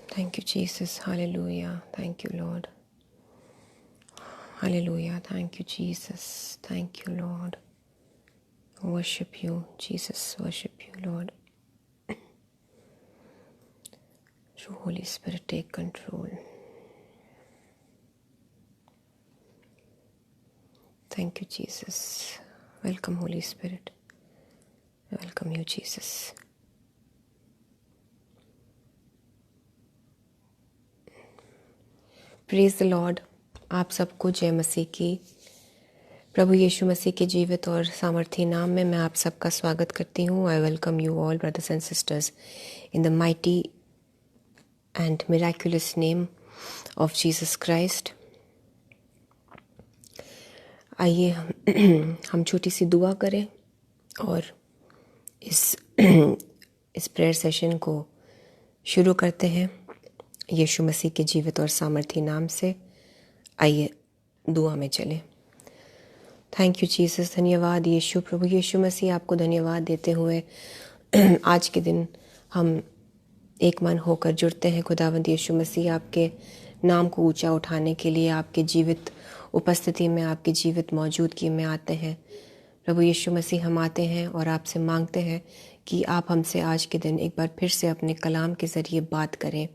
Thank you, Jesus. Hallelujah. Thank you, Lord. Hallelujah. Thank you, Jesus. Thank you, Lord. Worship you, Jesus. Worship you, Lord. True Holy Spirit, take control. Thank you, Jesus. Welcome, Holy Spirit. Welcome you, Jesus. Praise the Lord. आप सबको जय मसीह की। प्रभु यीशु मसीह के जीवित और सामर्थी नाम में मैं आप सबका स्वागत करती हूँ। आई welcome you all brothers and sisters in the mighty and miraculous name of Jesus Christ. आइए हम छोटी सी दुआ करें और इस प्रेयर सेशन को शुरू करते हैं यीशु मसीह के जीवित और सामर्थी नाम से। आइए दुआ में चलें। Thank you Jesus. धन्यवाद यीशु। प्रभु यीशु मसीह, आपको धन्यवाद देते हुए आज के दिन हम एक मन होकर जुड़ते हैं। खुदावंद यीशु मसीह, आपके नाम को ऊंचा उठाने के लिए आपके जीवित उपस्थिति में, आपकी जीवित मौजूदगी में आते हैं। प्रभु यीशु मसीह, हम आते हैं और आपसे मांगते हैं कि आप हमसे आज के दिन एक बार फिर से अपने कलाम के ज़रिए बात करें।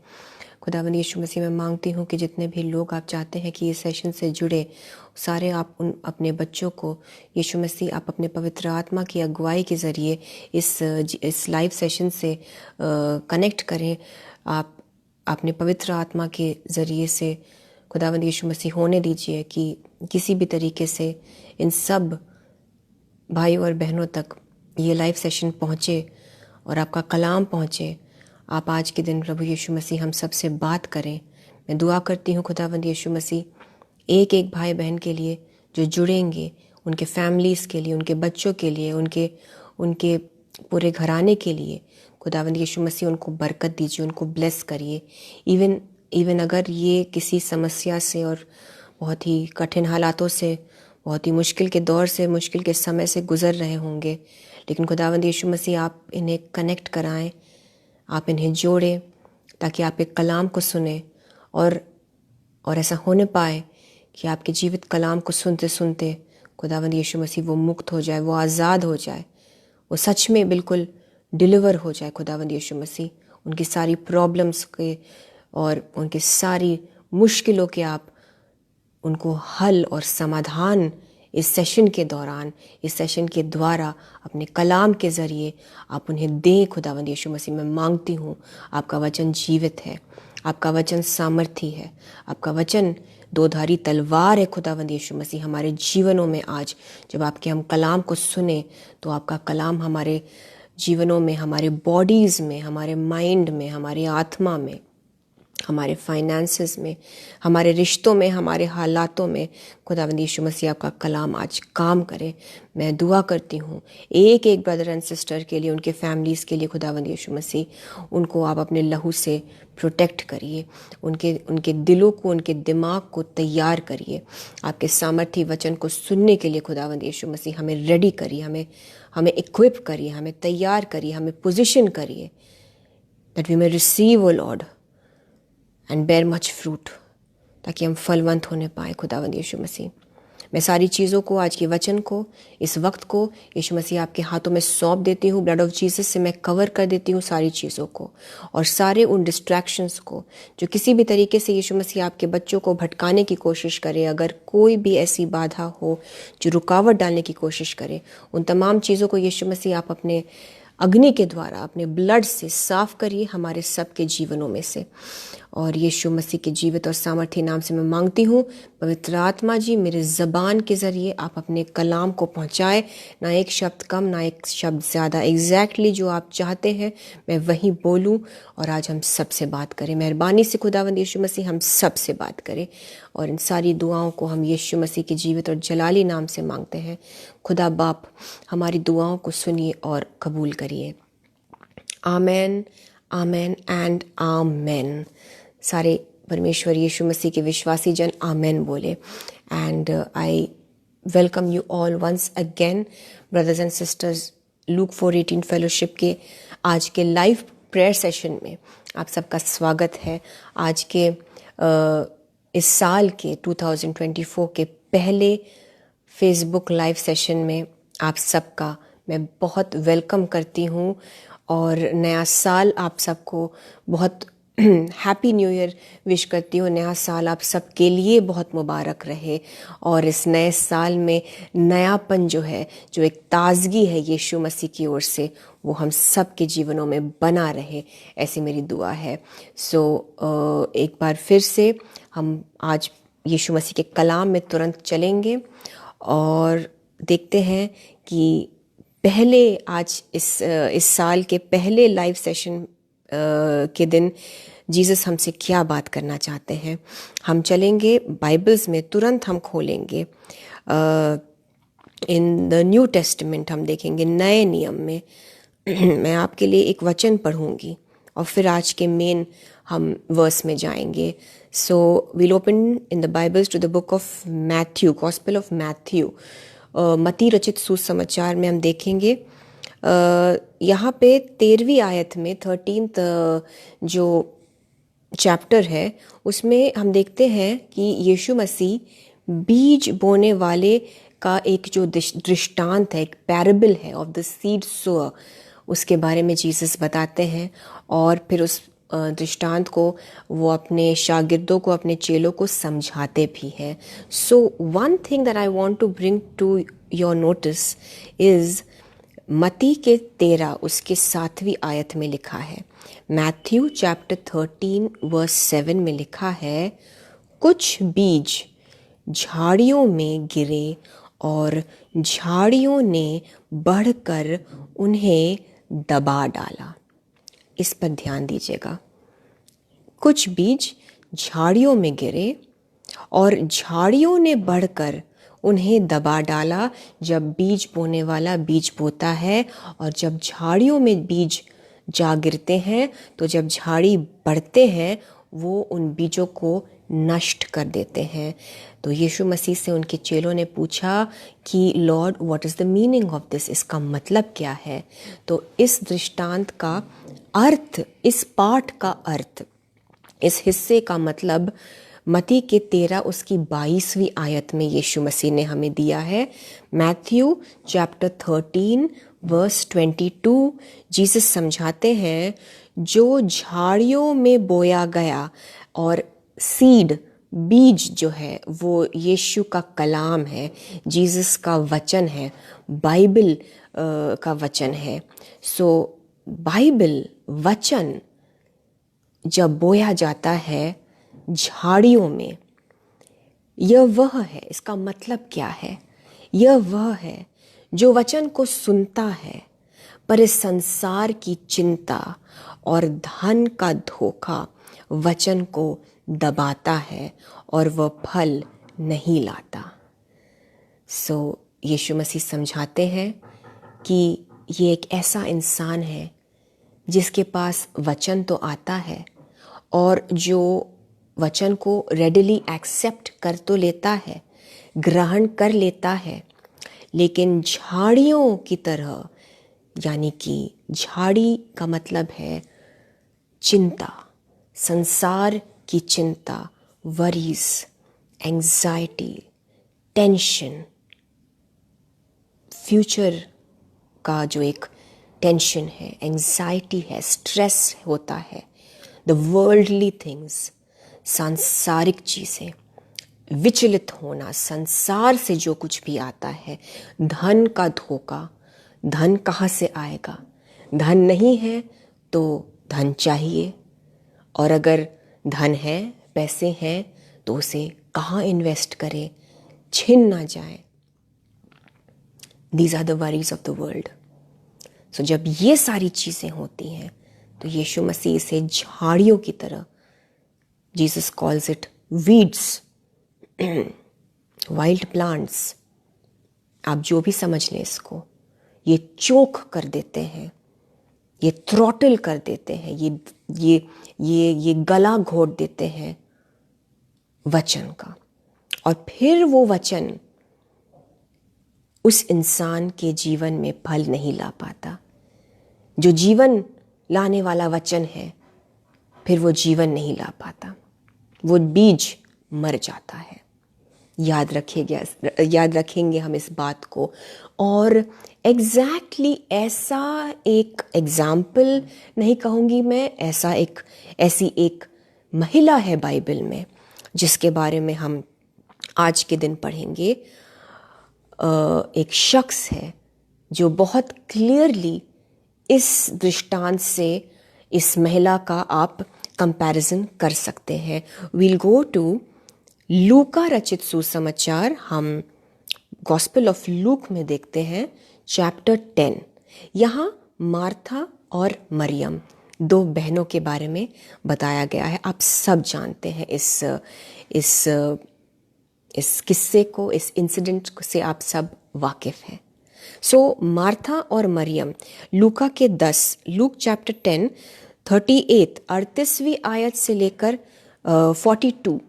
खुदावंद यीशु मसीह, मैं मांगती हूँ कि जितने भी लोग आप चाहते हैं कि इस सेशन से जुड़े, सारे आप उन अपने बच्चों को यीशु मसीह आप अपने पवित्र आत्मा की अगुवाई के ज़रिए इस लाइव सेशन से कनेक्ट करें। आप अपने पवित्र आत्मा के ज़रिए से खुदावंद यीशु मसीह होने दीजिए कि किसी भी तरीके से इन सब भाइयों और बहनों तक ये लाइव सेशन पहुँचे और आपका कलाम पहुँचे। आप आज के दिन प्रभु यीशु मसीह हम सब से बात करें। मैं दुआ करती हूँ खुदावंद यीशु मसीह, एक एक भाई बहन के लिए जो जुड़ेंगे, उनके फैमिलीज़ के लिए, उनके बच्चों के लिए, उनके पूरे घराने के लिए खुदावंद यीशु मसीह उनको बरकत दीजिए, उनको ब्लेस करिए। इवन अगर ये किसी समस्या से और बहुत ही कठिन हालातों से, बहुत ही मुश्किल के दौर से, मुश्किल के समय से गुज़र रहे होंगे, लेकिन खुदावंद यीशु मसीह आप इन्हें कनेक्ट कराएं, आप इन्हें जोड़ें ताकि आप एक कलाम को सुने और ऐसा होने पाए कि आपके जीवित कलाम को सुनते सुनते खुदावंद यीशु मसीह वो मुक्त हो जाए, वो आज़ाद हो जाए, वो सच में बिल्कुल डिलीवर हो जाए। खुदावंद यीशु मसीह उनकी सारी प्रॉब्लम्स के और उनकी सारी मुश्किलों के आप उनको हल और समाधान इस सेशन के दौरान, इस सेशन के द्वारा अपने कलाम के ज़रिए आप उन्हें दें। खुदावंद यीशु मसीह, मैं मांगती हूँ, आपका वचन जीवित है, आपका वचन सामर्थी है, आपका वचन दोधारी तलवार है। खुदावंद यीशु मसीह, हमारे जीवनों में आज जब आपके हम कलाम को सुने तो आपका कलाम हमारे जीवनों में, हमारे बॉडीज़ में, हमारे माइंड में, हमारे आत्मा में, हमारे फाइनेंसेस में, हमारे रिश्तों में, हमारे हालातों में खुदावंद यीशु मसीह आपका कलाम आज काम करे। मैं दुआ करती हूँ एक एक ब्रदर एंड सिस्टर के लिए, उनके फैमिलीज़ के लिए। खुदावंद यीशु मसीह उनको आप अपने लहू से प्रोटेक्ट करिए, उनके दिलों को, उनके दिमाग को तैयार करिए आपके सामर्थी वचन को सुनने के लिए। खुदावंद यीशु मसीह हमें रेडी करिए, हमें इक्विप करिए, हमें तैयार करिए, हमें पोजिशन करिए that we may receive O Lord and bear much fruit, ताकि हम फलवंत होने पाए। खुदावंद यीशु मसीह, मैं सारी चीज़ों को, आज के वचन को, इस वक्त को यीशु मसीह आपके हाथों में सौंप देती हूँ। ब्लड ऑफ जीसस से मैं कवर कर देती हूँ सारी चीज़ों को और सारे उन डिस्ट्रैक्शंस को जो किसी भी तरीके से यीशु मसीह आपके बच्चों को भटकाने की कोशिश करे। अगर कोई भी ऐसी बाधा हो जो रुकावट डालने की कोशिश करे, उन तमाम चीज़ों को यीशु मसीह आप अपने अग्नि के द्वारा, अपने ब्लड से साफ करिए हमारे सबके जीवनों में से। और यीशु मसीह के जीवित और सामर्थी नाम से मैं मांगती हूँ, पवित्र आत्मा जी, मेरे ज़बान के ज़रिए आप अपने कलाम को पहुँचाए, ना एक शब्द कम, ना एक शब्द ज़्यादा, एग्जैक्टली जो आप चाहते हैं मैं वही बोलूँ और आज हम सब से बात करें। मेहरबानी से खुदावंद यीशु मसीह हम सब से बात करें और इन सारी दुआओं को हम यीशु मसीह के जीवित और जलाली नाम से मांगते हैं। खुदा बाप, हमारी दुआओं को सुनिए और कबूल करिए। Amen, amen and amen. सारे परमेश्वर यीशु मसीह के विश्वासी जन आमेन बोले। And I welcome you all once again brothers and sisters, Luke 4:18 fellowship के आज के लाइव प्रेयर सेशन में आप सबका स्वागत है। आज के इस साल के 2024 के पहले फेसबुक लाइव सेशन में आप सबका मैं बहुत वेलकम करती हूँ और नया साल आप सबको बहुत हैप्पी न्यू ईयर विश करती हूँ। नया साल आप सबके लिए बहुत मुबारक रहे और इस नए साल में नयापन जो है, जो एक ताज़गी है यीशु मसीह की ओर से, वो हम सब के जीवनों में बना रहे, ऐसी मेरी दुआ है। एक बार फिर से हम आज यीशु मसीह के कलाम में तुरंत चलेंगे और देखते हैं कि पहले आज इस साल के पहले लाइव सेशन के दिन जीसस हमसे क्या बात करना चाहते हैं। हम चलेंगे बाइबल्स में, तुरंत हम खोलेंगे इन द न्यू टेस्टमेंट। हम देखेंगे नए नियम में मैं आपके लिए एक वचन पढ़ूंगी और फिर आज के मेन हम वर्स में जाएंगे। So we'll open in the Bibles to the book of Matthew, gospel of Matthew. मत्ती रचित सुसमाचार में हम देखेंगे यहाँ पे 13वीं आयत में 13th जो चैप्टर है उसमें हम देखते हैं कि यीशु मसीह बीज बोने वाले का एक जो दृष्टांत है, एक पैराबल है ऑफ द सीड सोअर, उसके बारे में जीसस बताते हैं और फिर उस दृष्टांत को वो अपने शागिर्दों को, अपने चेलों को समझाते भी हैं। So one thing that I want to bring to your notice is मत्ती के 13 उसके 7वीं आयत में लिखा है, मैथ्यू चैप्टर 13 वर्स 7 में लिखा है, कुछ बीज झाड़ियों में गिरे और झाड़ियों ने बढ़कर उन्हें दबा डाला। इस पर ध्यान दीजिएगा। कुछ बीज झाड़ियों में गिरे और झाड़ियों ने बढ़कर उन्हें दबा डाला। जब बीज बोने वाला बीज बोता है और जब झाड़ियों में बीज जा गिरते हैं, तो जब झाड़ी बढ़ते हैं वो उन बीजों को नष्ट कर देते हैं। तो यीशु मसीह से उनके चेलों ने पूछा कि Lord what is the meaning of this, इसका मतलब क्या है। तो इस दृष्टांत का अर्थ, इस पाठ का अर्थ, इस हिस्से का मतलब मत्ती के 13 उसकी 22वीं आयत में यीशु मसीह ने हमें दिया है। मैथ्यू चैप्टर 13 वर्स 22 जीसस समझाते हैं, जो झाड़ियों में बोया गया, और सीड, बीज जो है वो यीशु का कलाम है, जीसस का वचन है, बाइबल का वचन है। सो बाइबल वचन जब बोया जाता है झाड़ियों में, यह वह है, इसका मतलब क्या है, यह वह है जो वचन को सुनता है पर इस संसार की चिंता और धन का धोखा वचन को दबाता है और वह फल नहीं लाता। सो यीशु मसीह समझाते हैं कि ये एक ऐसा इंसान है जिसके पास वचन तो आता है और जो वचन को रेडिली एक्सेप्ट कर तो लेता है, ग्रहण कर लेता है, लेकिन झाड़ियों की तरह, यानी कि झाड़ी का मतलब है चिंता, संसार की चिंता, वरीज, एंजाइटी, टेंशन, फ्यूचर का जो एक टेंशन है, एंजाइटी है, स्ट्रेस होता है, द वर्ल्डली थिंग्स, सांसारिक चीज़ें, विचलित होना, संसार से जो कुछ भी आता है, धन का धोखा, धन कहाँ से आएगा, धन नहीं है तो धन चाहिए, और अगर धन है, पैसे हैं, तो उसे कहाँ इन्वेस्ट करें, छिन ना जाए। These are the worries of the world. So जब ये सारी चीज़ें होती हैं तो यीशु मसीह इसे झाड़ियों की तरह, Jesus calls it weeds, wild plants, आप जो भी समझ लें इसको, ये चोक कर देते हैं, ये थ्रॉटल कर देते हैं, ये गला घोट देते हैं वचन का, और फिर वो वचन उस इंसान के जीवन में फल नहीं ला पाता। जो जीवन लाने वाला वचन है, फिर वो जीवन नहीं ला पाता, वो बीज मर जाता है। याद रखेंगे हम इस बात को। और एग्जैक्टली ऐसा एक एग्जाम्पल नहीं कहूँगी मैं, ऐसी एक महिला है बाइबल में जिसके बारे में हम आज के दिन पढ़ेंगे। एक शख्स है जो बहुत क्लियरली इस दृष्टांत से इस महिला का आप कंपैरिजन कर सकते हैं। वील गो टू लूका रचित सुसमाचार, हम गॉस्पेल ऑफ लूक में देखते हैं चैप्टर 10। यहाँ मार्था और मरियम, दो बहनों के बारे में बताया गया है। आप सब जानते हैं इस किस्से को, इस इंसिडेंट से आप सब वाकिफ हैं। सो मार्था और मरियम, लूका के 10, लूक चैप्टर 10 38 आयत से लेकर 42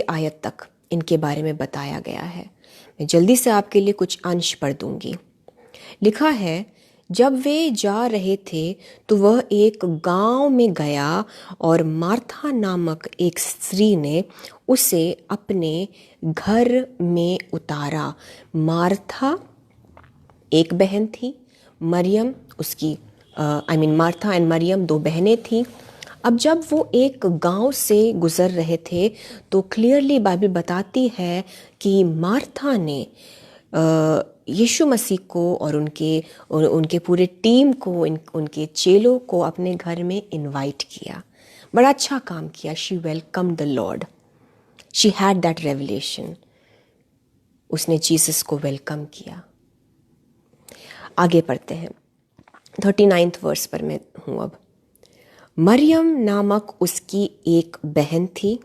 आयत तक इनके बारे में बताया गया है। मैं जल्दी से आपके लिए कुछ अंश पढ़ दूंगी। लिखा है, जब वे जा रहे थे तो वह एक गांव में गया और मार्था नामक एक स्त्री ने उसे अपने घर में उतारा। मार्था एक बहन थी, मरियम उसकी मार्था एंड मरियम दो बहनें थीं। अब जब वो एक गांव से गुजर रहे थे तो क्लियरली बाइबल बताती है कि मार्था ने यीशु मसीह को और उनके पूरे टीम को, उनके चेलों को अपने घर में इनवाइट किया। बड़ा अच्छा काम किया। She welcome the Lord, she had that revelation. उसने जीसस को वेलकम किया। आगे पढ़ते हैं, 39 वर्स पर मैं हूँ अब। मरियम नामक उसकी एक बहन थी,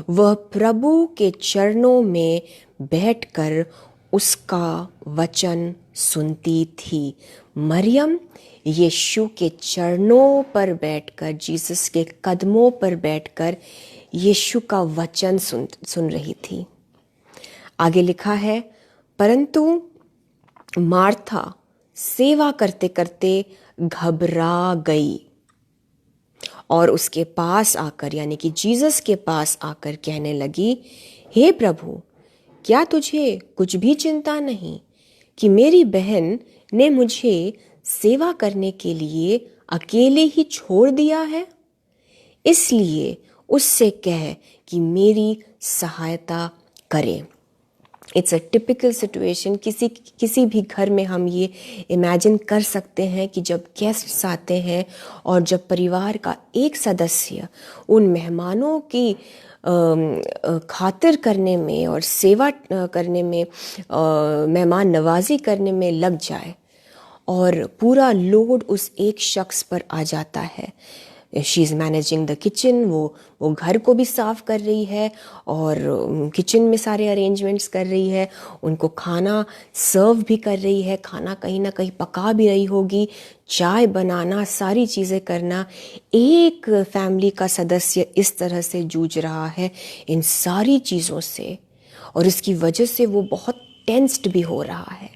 वह प्रभु के चरणों में बैठकर उसका वचन सुनती थी। मरियम यीशु के चरणों पर बैठकर, जीसस के कदमों पर बैठकर यीशु का वचन सुन रही थी। आगे लिखा है, परंतु मार्था सेवा करते करते घबरा गई और उसके पास आकर, यानी कि जीसस के पास आकर कहने लगी, हे प्रभु, क्या तुझे कुछ भी चिंता नहीं कि मेरी बहन ने मुझे सेवा करने के लिए अकेले ही छोड़ दिया है? इसलिए उससे कह कि मेरी सहायता करे। It's a typical situation. किसी भी घर में हम ये इमेजिन कर सकते हैं कि जब गेस्ट्स आते हैं और जब परिवार का एक सदस्य उन मेहमानों की खातिर करने में और सेवा करने में, मेहमान नवाजी करने में लग जाए और पूरा लोड उस एक शख्स पर आ जाता है। She is managing the kitchen, वो घर को भी साफ कर रही है और किचन में सारे अरेंजमेंट्स कर रही है, उनको खाना सर्व भी कर रही है, खाना कहीं ना कहीं पका भी रही होगी, चाय बनाना, सारी चीज़ें करना। एक फैमिली का सदस्य इस तरह से जूझ रहा है इन सारी चीज़ों से, और इसकी वजह से वो बहुत टेंस्ड भी हो रहा है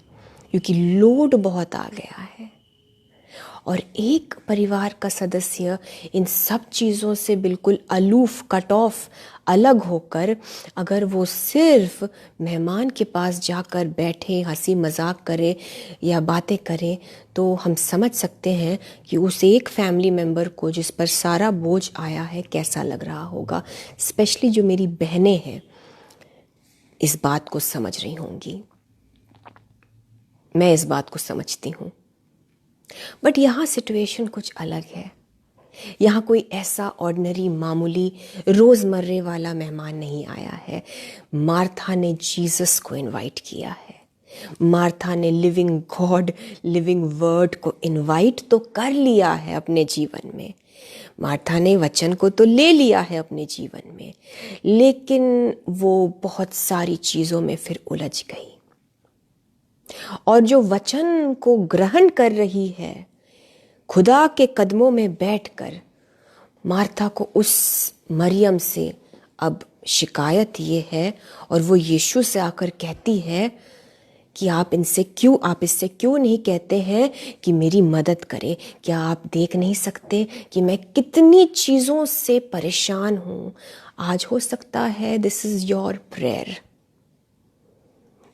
क्योंकि लोड बहुत आ गया है। और एक परिवार का सदस्य इन सब चीज़ों से बिल्कुल अलूफ, कट ऑफ, अलग होकर अगर वो सिर्फ मेहमान के पास जाकर बैठे, हंसी मजाक करे या बातें करे, तो हम समझ सकते हैं कि उस एक फैमिली मेम्बर को जिस पर सारा बोझ आया है कैसा लग रहा होगा। स्पेशली जो मेरी बहनें हैं इस बात को समझ रही होंगी, मैं इस बात को समझती हूँ। बट यहाँ सिचुएशन कुछ अलग है। यहाँ कोई ऐसा ऑर्डिनरी, मामूली, रोज़मर्रे वाला मेहमान नहीं आया है। मार्था ने जीसस को इनवाइट किया है। मार्था ने लिविंग गॉड, लिविंग वर्ड को इनवाइट तो कर लिया है अपने जीवन में। मार्था ने वचन को तो ले लिया है अपने जीवन में, लेकिन वो बहुत सारी चीज़ों में फिर उलझ गई। और जो वचन को ग्रहण कर रही है, खुदा के कदमों में बैठकर, मार्था को उस मरियम से अब शिकायत ये है और वो यीशु से आकर कहती है कि आप इससे क्यों नहीं कहते हैं कि मेरी मदद करें? क्या आप देख नहीं सकते कि मैं कितनी चीज़ों से परेशान हूँ? आज हो सकता है this is your prayer,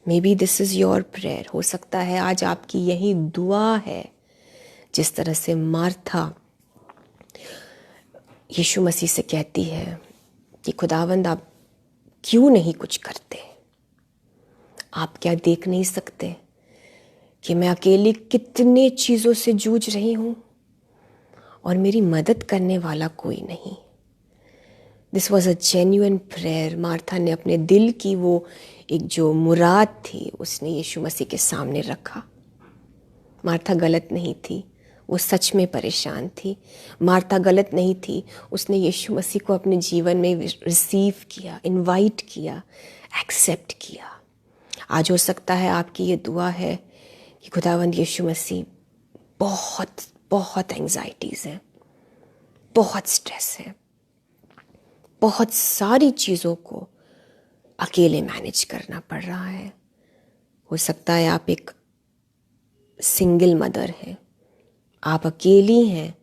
may be this is your prayer. हो सकता है आज आपकी यही दुआ है। जिस तरह से मार्था यीशु मसीह से कहती है कि खुदावंद आप क्यों नहीं कुछ करते? आप क्या देख नहीं सकते कि मैं अकेली कितने चीज़ों से जूझ रही हूँ और मेरी मदद करने वाला कोई नहीं? This was a genuine prayer. Martha ने अपने दिल की वो एक जो मुराद थी उसने यीशु मसीह के सामने रखा। मार्था गलत नहीं थी, वो सच में परेशान थी। मार्था गलत नहीं थी, उसने यीशु मसीह को अपने जीवन में रिसीव किया, इनवाइट किया, एक्सेप्ट किया। आज हो सकता है आपकी ये दुआ है कि खुदावंद यीशु मसीह, बहुत बहुत एंग्जाइटीज़ हैं, बहुत स्ट्रेस है, बहुत सारी चीज़ों को अकेले मैनेज करना पड़ रहा है। हो सकता है आप एक सिंगल मदर हैं, आप अकेली हैं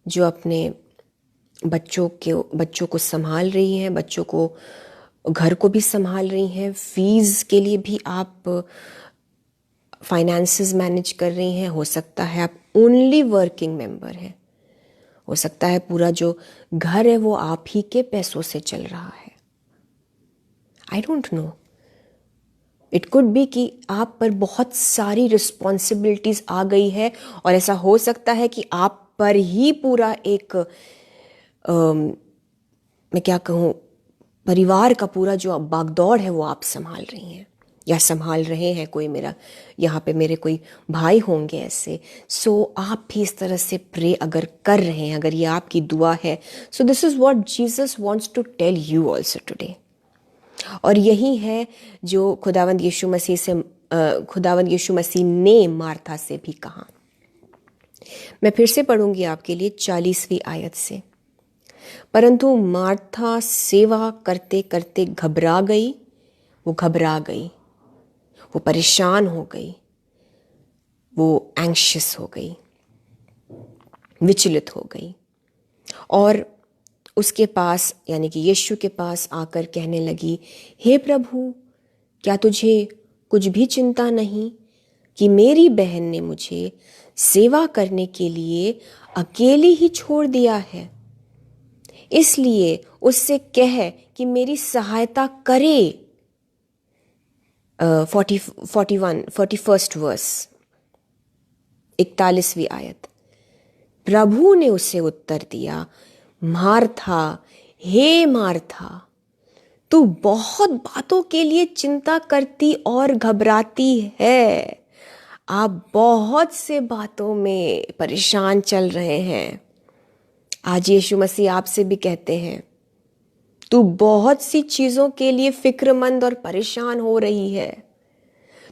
जो अपने बच्चों को संभाल रही हैं, बच्चों को घर को भी संभाल रही हैं, फीस के लिए भी आप फाइनेंसेस मैनेज कर रही हैं। हो सकता है आप ओनली वर्किंग मेंबर हैं, हो सकता है पूरा जो घर है वो आप ही के पैसों से चल रहा है। I don't know, it could be कि आप पर बहुत सारी रिस्पॉन्सिबिलिटीज आ गई है और ऐसा हो सकता है कि आप पर ही पूरा एक मैं क्या कहूँ, परिवार का पूरा जो बागदौड़ है वो आप संभाल रही हैं या संभाल रहे हैं। कोई मेरा यहाँ पे मेरे कोई भाई होंगे ऐसे। सो आप भी इस तरह से प्रे अगर कर रहे हैं, अगर ये आपकी दुआ है, so this is what Jesus wants to tell you also today. और यही है जो खुदावंद यीशु मसीह ने मार्था से भी कहा। मैं फिर से पढ़ूंगी आपके लिए 40वीं आयत से। परंतु मार्था सेवा करते करते घबरा गई, वो परेशान हो गई, वो एंग्शियस हो गई, विचलित हो गई और उसके पास यानी कि यीशु के पास आकर कहने लगी, हे प्रभु, क्या तुझे कुछ भी चिंता नहीं कि मेरी बहन ने मुझे सेवा करने के लिए अकेली ही छोड़ दिया है? इसलिए उससे कह कि मेरी सहायता करे। 41st वर्स, 41वीं आयत। प्रभु ने उसे उत्तर दिया, मार्था, हे मार्था, तू बहुत बातों के लिए चिंता करती और घबराती है। आप बहुत से बातों में परेशान चल रहे हैं। आज यीशु मसीह आपसे भी कहते हैं, तू बहुत सी चीजों के लिए फिक्रमंद और परेशान हो रही है,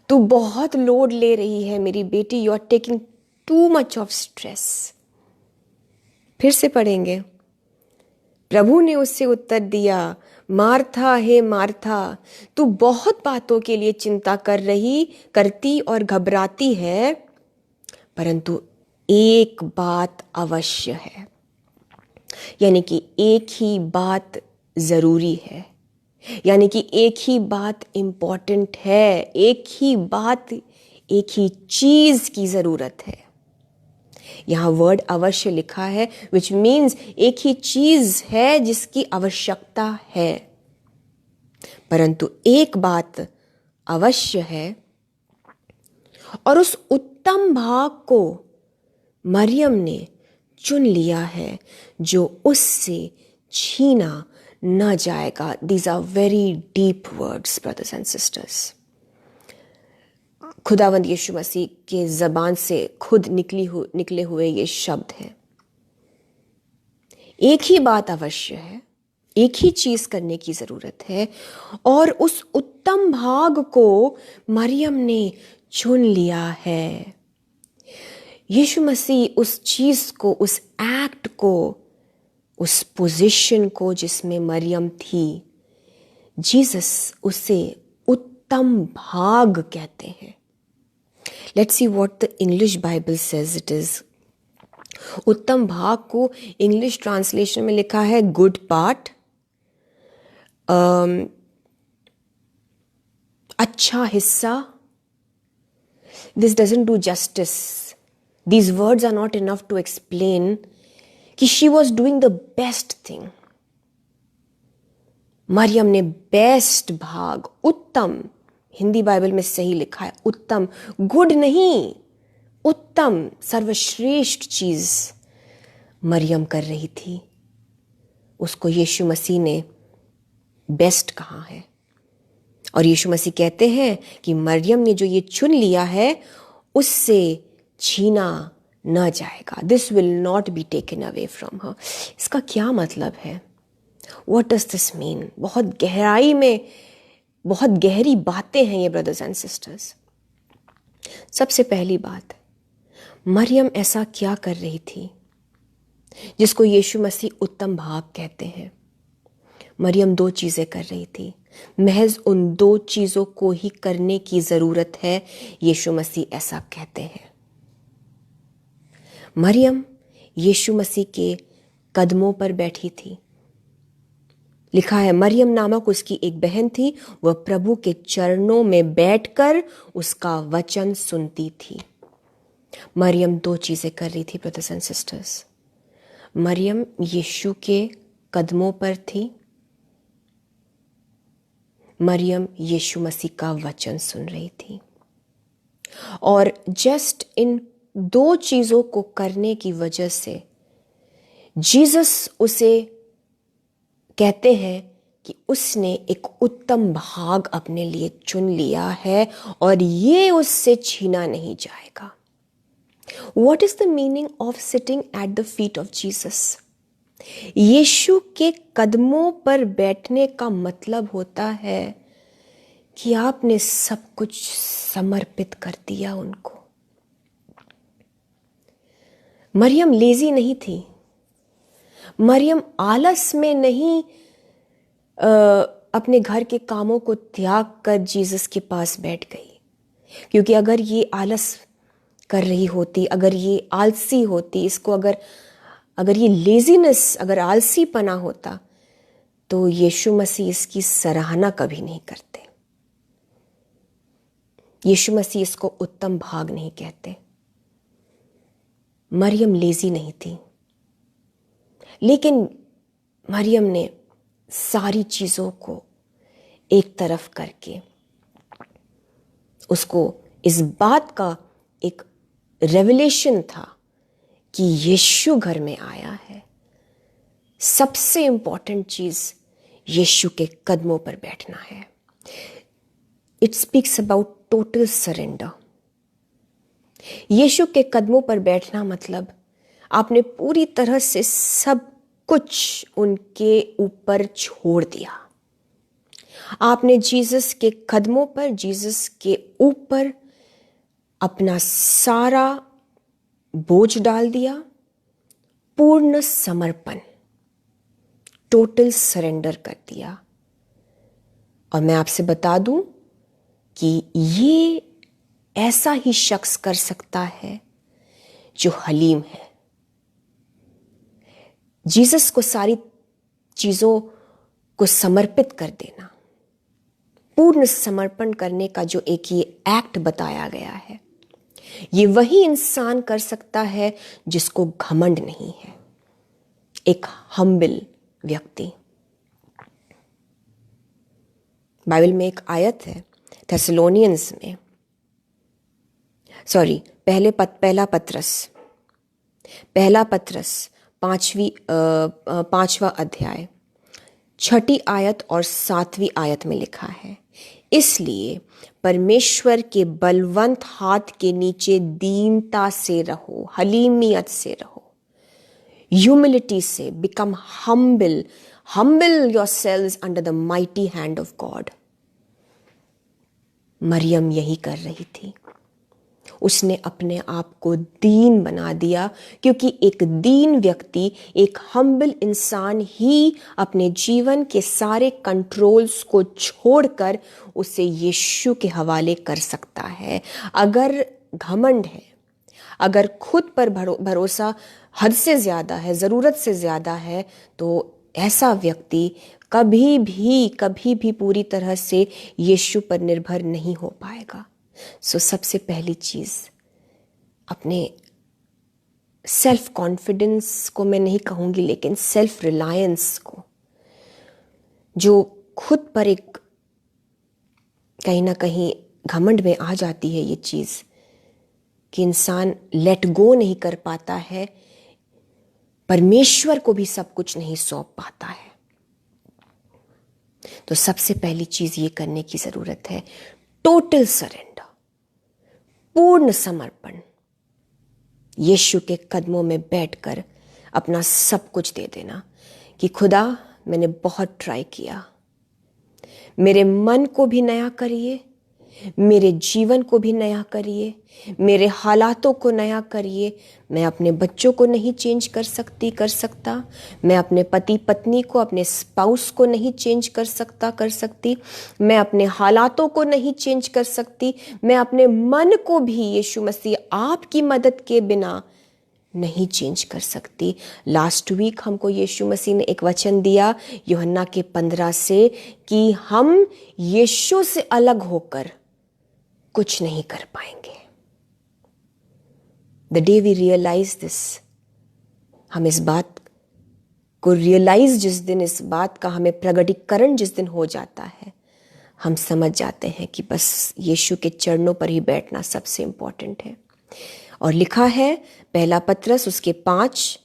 तू बहुत लोड ले रही है मेरी बेटी, you are taking too much of stress. फिर से पढ़ेंगे। प्रभु ने उससे उत्तर दिया, मार्था, हे मार्था, तू बहुत बातों के लिए चिंता करती और घबराती है, परंतु एक बात अवश्य है, यानी कि एक ही बात जरूरी है, यानी कि एक ही बात इंपॉर्टेंट है, एक ही चीज की जरूरत है। यहां वर्ड अवश्य लिखा है, विच मीन्स एक ही चीज है जिसकी आवश्यकता है, परंतु एक बात अवश्य है और उस उत्तम भाग को मरियम ने चुन लिया है जो उससे छीना न जाएगा। These are very deep words brothers and sisters. खुदावंद यीशु मसीह के जबान से खुद निकले हुए ये शब्द हैं। एक ही बात अवश्य है, एक ही चीज करने की जरूरत है और उस उत्तम भाग को मरियम ने चुन लिया है। यीशु मसीह उस चीज को, उस एक्ट को, उस पोजीशन को जिसमें मरियम थी, जीसस उसे उत्तम भाग कहते हैं। Let's see what the English Bible says it is. उत्तम भाग को इंग्लिश ट्रांसलेशन में लिखा है गुड पार्ट, अच्छा हिस्सा। This doesn't do justice, these words are not enough to explain कि she was doing the best thing. Mariam ने बेस्ट भाग, उत्तम, हिंदी बाइबल में सही लिखा है उत्तम, गुड नहीं, उत्तम, सर्वश्रेष्ठ चीज मरियम कर रही थी। उसको यीशु मसीह ने बेस्ट कहा है। और यीशु मसीह कहते हैं कि मरियम ने जो ये चुन लिया है उससे छीना न जाएगा। This will not be taken away from her. इसका क्या मतलब है? What does this mean? बहुत गहराई में बहुत गहरी बातें हैं ये ब्रदर्स एंड सिस्टर्स। सबसे पहली बात, मरियम ऐसा क्या कर रही थी जिसको यीशु मसीह उत्तम भाग कहते हैं? मरियम दो चीजें कर रही थी। महज उन दो चीजों को ही करने की जरूरत है, यीशु मसीह ऐसा कहते हैं। मरियम यीशु मसीह के कदमों पर बैठी थी। लिखा है मरियम नामक उसकी एक बहन थी, वह प्रभु के चरणों में बैठकर उसका वचन सुनती थी। मरियम दो चीजें कर रही थी ब्रदर्स एंड सिस्टर्स। मरियम यीशु के कदमों पर थी, मरियम यीशु मसीह का वचन सुन रही थी। और जस्ट इन दो चीजों को करने की वजह से जीसस उसे कहते हैं कि उसने एक उत्तम भाग अपने लिए चुन लिया है और ये उससे छीना नहीं जाएगा। What is the meaning of sitting at the feet of Jesus? यीशु के कदमों पर बैठने का मतलब होता है कि आपने सब कुछ समर्पित कर दिया उनको। मरियम लेजी नहीं थी, मरियम आलस में नहीं अपने घर के कामों को त्याग कर जीसस के पास बैठ गई। क्योंकि अगर ये आलस कर रही होती, अगर ये आलसी होती, इसको अगर ये लेजीनेस, अगर आलसीपना होता, तो यीशु मसीह इसकी सराहना कभी नहीं करते। यीशु मसीह इसको उत्तम भाग नहीं कहते। मरियम लेजी नहीं थी, लेकिन मरियम ने सारी चीजों को एक तरफ करके उसको इस बात का एक रेवलेशन था कि यीशु घर में आया है। सबसे इंपॉर्टेंट चीज यीशु के कदमों पर बैठना है। It speaks about total surrender. Yeshu के कदमों पर बैठना मतलब आपने पूरी तरह से सब कुछ उनके ऊपर छोड़ दिया। आपने जीसस के कदमों पर, जीसस के ऊपर अपना सारा बोझ डाल दिया। पूर्ण समर्पण, टोटल सरेंडर कर दिया। और मैं आपसे बता दूं कि ये ऐसा ही शख्स कर सकता है जो हलीम है। जीसस को सारी चीजों को समर्पित कर देना, पूर्ण समर्पण करने का जो एक ये एक्ट बताया गया है, ये वही इंसान कर सकता है जिसको घमंड नहीं है, एक हम्बल व्यक्ति। बाइबल में एक आयत है थेसलोनियंस में, पहला पत्रस 5वां अध्याय 6 आयत और 7वीं आयत में लिखा है, इसलिए परमेश्वर के बलवंत हाथ के नीचे दीनता से रहो, हलीमियत से रहो, ह्यूमिलिटी से, become humble yourselves under the mighty hand of God। मरियम यही कर रही थी। उसने अपने आप को दीन बना दिया, क्योंकि एक दीन व्यक्ति, एक हम्बल इंसान ही अपने जीवन के सारे कंट्रोल्स को छोड़कर उसे यीशु के हवाले कर सकता है। अगर घमंड है, अगर खुद पर भरोसा हद से ज़्यादा है, ज़रूरत से ज़्यादा है, तो ऐसा व्यक्ति कभी भी पूरी तरह से यीशु पर निर्भर नहीं हो पाएगा। सो सबसे पहली चीज़, अपने सेल्फ कॉन्फिडेंस को मैं नहीं कहूँगी, लेकिन सेल्फ रिलायंस को, जो खुद पर एक कहीं ना कहीं घमंड में आ जाती है ये चीज़ कि इंसान लेट गो नहीं कर पाता है, परमेश्वर को भी सब कुछ नहीं सौंप पाता है। तो सबसे पहली चीज़ ये करने की ज़रूरत है, टोटल सरेंडर, पूर्ण समर्पण, यीशु के कदमों में बैठकर अपना सब कुछ दे देना कि खुदा मैंने बहुत ट्राई किया, मेरे मन को भी नया करिए, मेरे जीवन को भी नया करिए, मेरे हालातों को नया करिए। मैं अपने बच्चों को नहीं चेंज कर सकता, मैं अपने पति पत्नी को, अपने स्पाउस को नहीं चेंज कर सकती, मैं अपने हालातों को नहीं चेंज कर सकती, मैं अपने मन को भी यीशु मसीह आपकी मदद के बिना नहीं चेंज कर सकती। लास्ट वीक हमको यीशु मसीह ने एक वचन दिया यूहन्ना के 15 से कि हम यीशु से अलग होकर कुछ नहीं कर पाएंगे। The day we realise this, हम इस बात को रियलाइज जिस दिन, इस बात का हमें प्रगटीकरण जिस दिन हो जाता है, हम समझ जाते हैं कि बस यीशु के चरणों पर ही बैठना सबसे इंपॉर्टेंट है। और लिखा है पहला पत्रस उसके 5,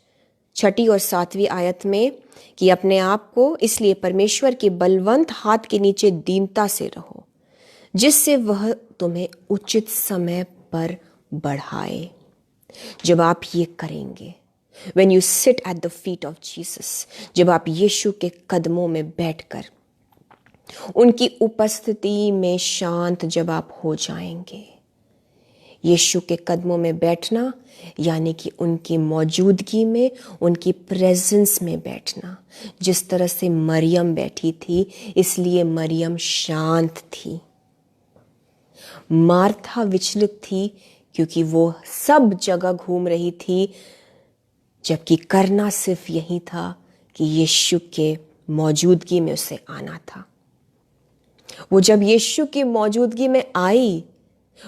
6 और 7 आयत में कि अपने आप को इसलिए परमेश्वर के बलवंत हाथ के नीचे दीनता से रहो, जिससे वह तुम्हें उचित समय पर बढ़ाए। जब आप ये करेंगे, when you sit at the feet of Jesus, जब आप यीशु के कदमों में बैठकर उनकी उपस्थिति में शांत जब आप हो जाएंगे, यीशु के कदमों में बैठना यानी कि उनकी मौजूदगी में, उनकी प्रेजेंस में बैठना। जिस तरह से मरियम बैठी थी, इसलिए मरियम शांत थी। मार्था विचलित थी क्योंकि वो सब जगह घूम रही थी, जबकि करना सिर्फ यही था कि यीशु के मौजूदगी में उसे आना था। वो जब यीशु की मौजूदगी में आई,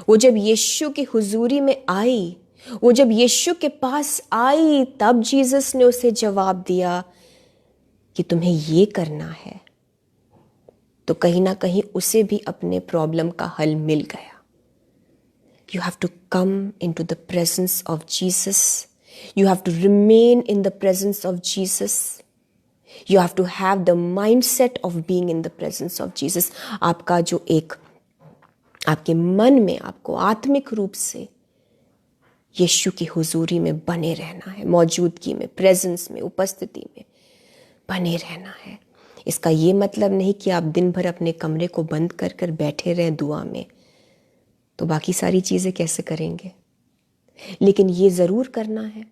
वो जब यीशु की हुजूरी में आई, वो जब यीशु के पास आई, तब जीसस ने उसे जवाब दिया कि तुम्हें ये करना है। तो कहीं ना कहीं उसे भी अपने प्रॉब्लम का हल मिल गया। You have to come into the presence of Jesus. You have to remain in the presence of Jesus. You have to have the mindset of being in the presence of Jesus. आपका जो एक आपके मन में आपको आत्मिक रूप से यीशु की हुजूरी में बने रहना है, मौजूदगी में, प्रेजेंस में, उपस्थिति में बने रहना है। इसका ये मतलब नहीं कि आप दिन भर अपने कमरे को बंद कर कर बैठे रहें दुआ में, तो बाकी सारी चीज़ें कैसे करेंगे। लेकिन ये ज़रूर करना है,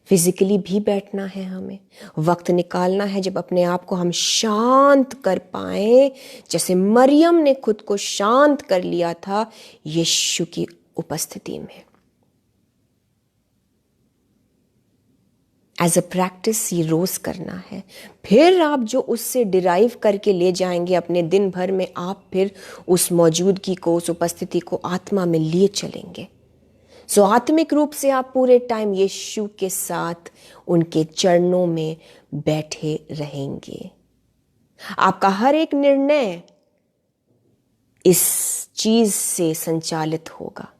फिजिकली भी बैठना है, हमें वक्त निकालना है जब अपने आप को हम शांत कर पाएं, जैसे मरियम ने खुद को शांत कर लिया था यीशु की उपस्थिति में। एज अ प्रैक्टिस ये रोज करना है। फिर आप जो उससे डिराइव करके ले जाएंगे अपने दिन भर में, आप फिर उस मौजूदगी को, उस उपस्थिति को आत्मा में लिए चलेंगे। सो आत्मिक रूप से आप पूरे टाइम यीशु के साथ उनके चरणों में बैठे रहेंगे। आपका हर एक निर्णय इस चीज से संचालित होगा।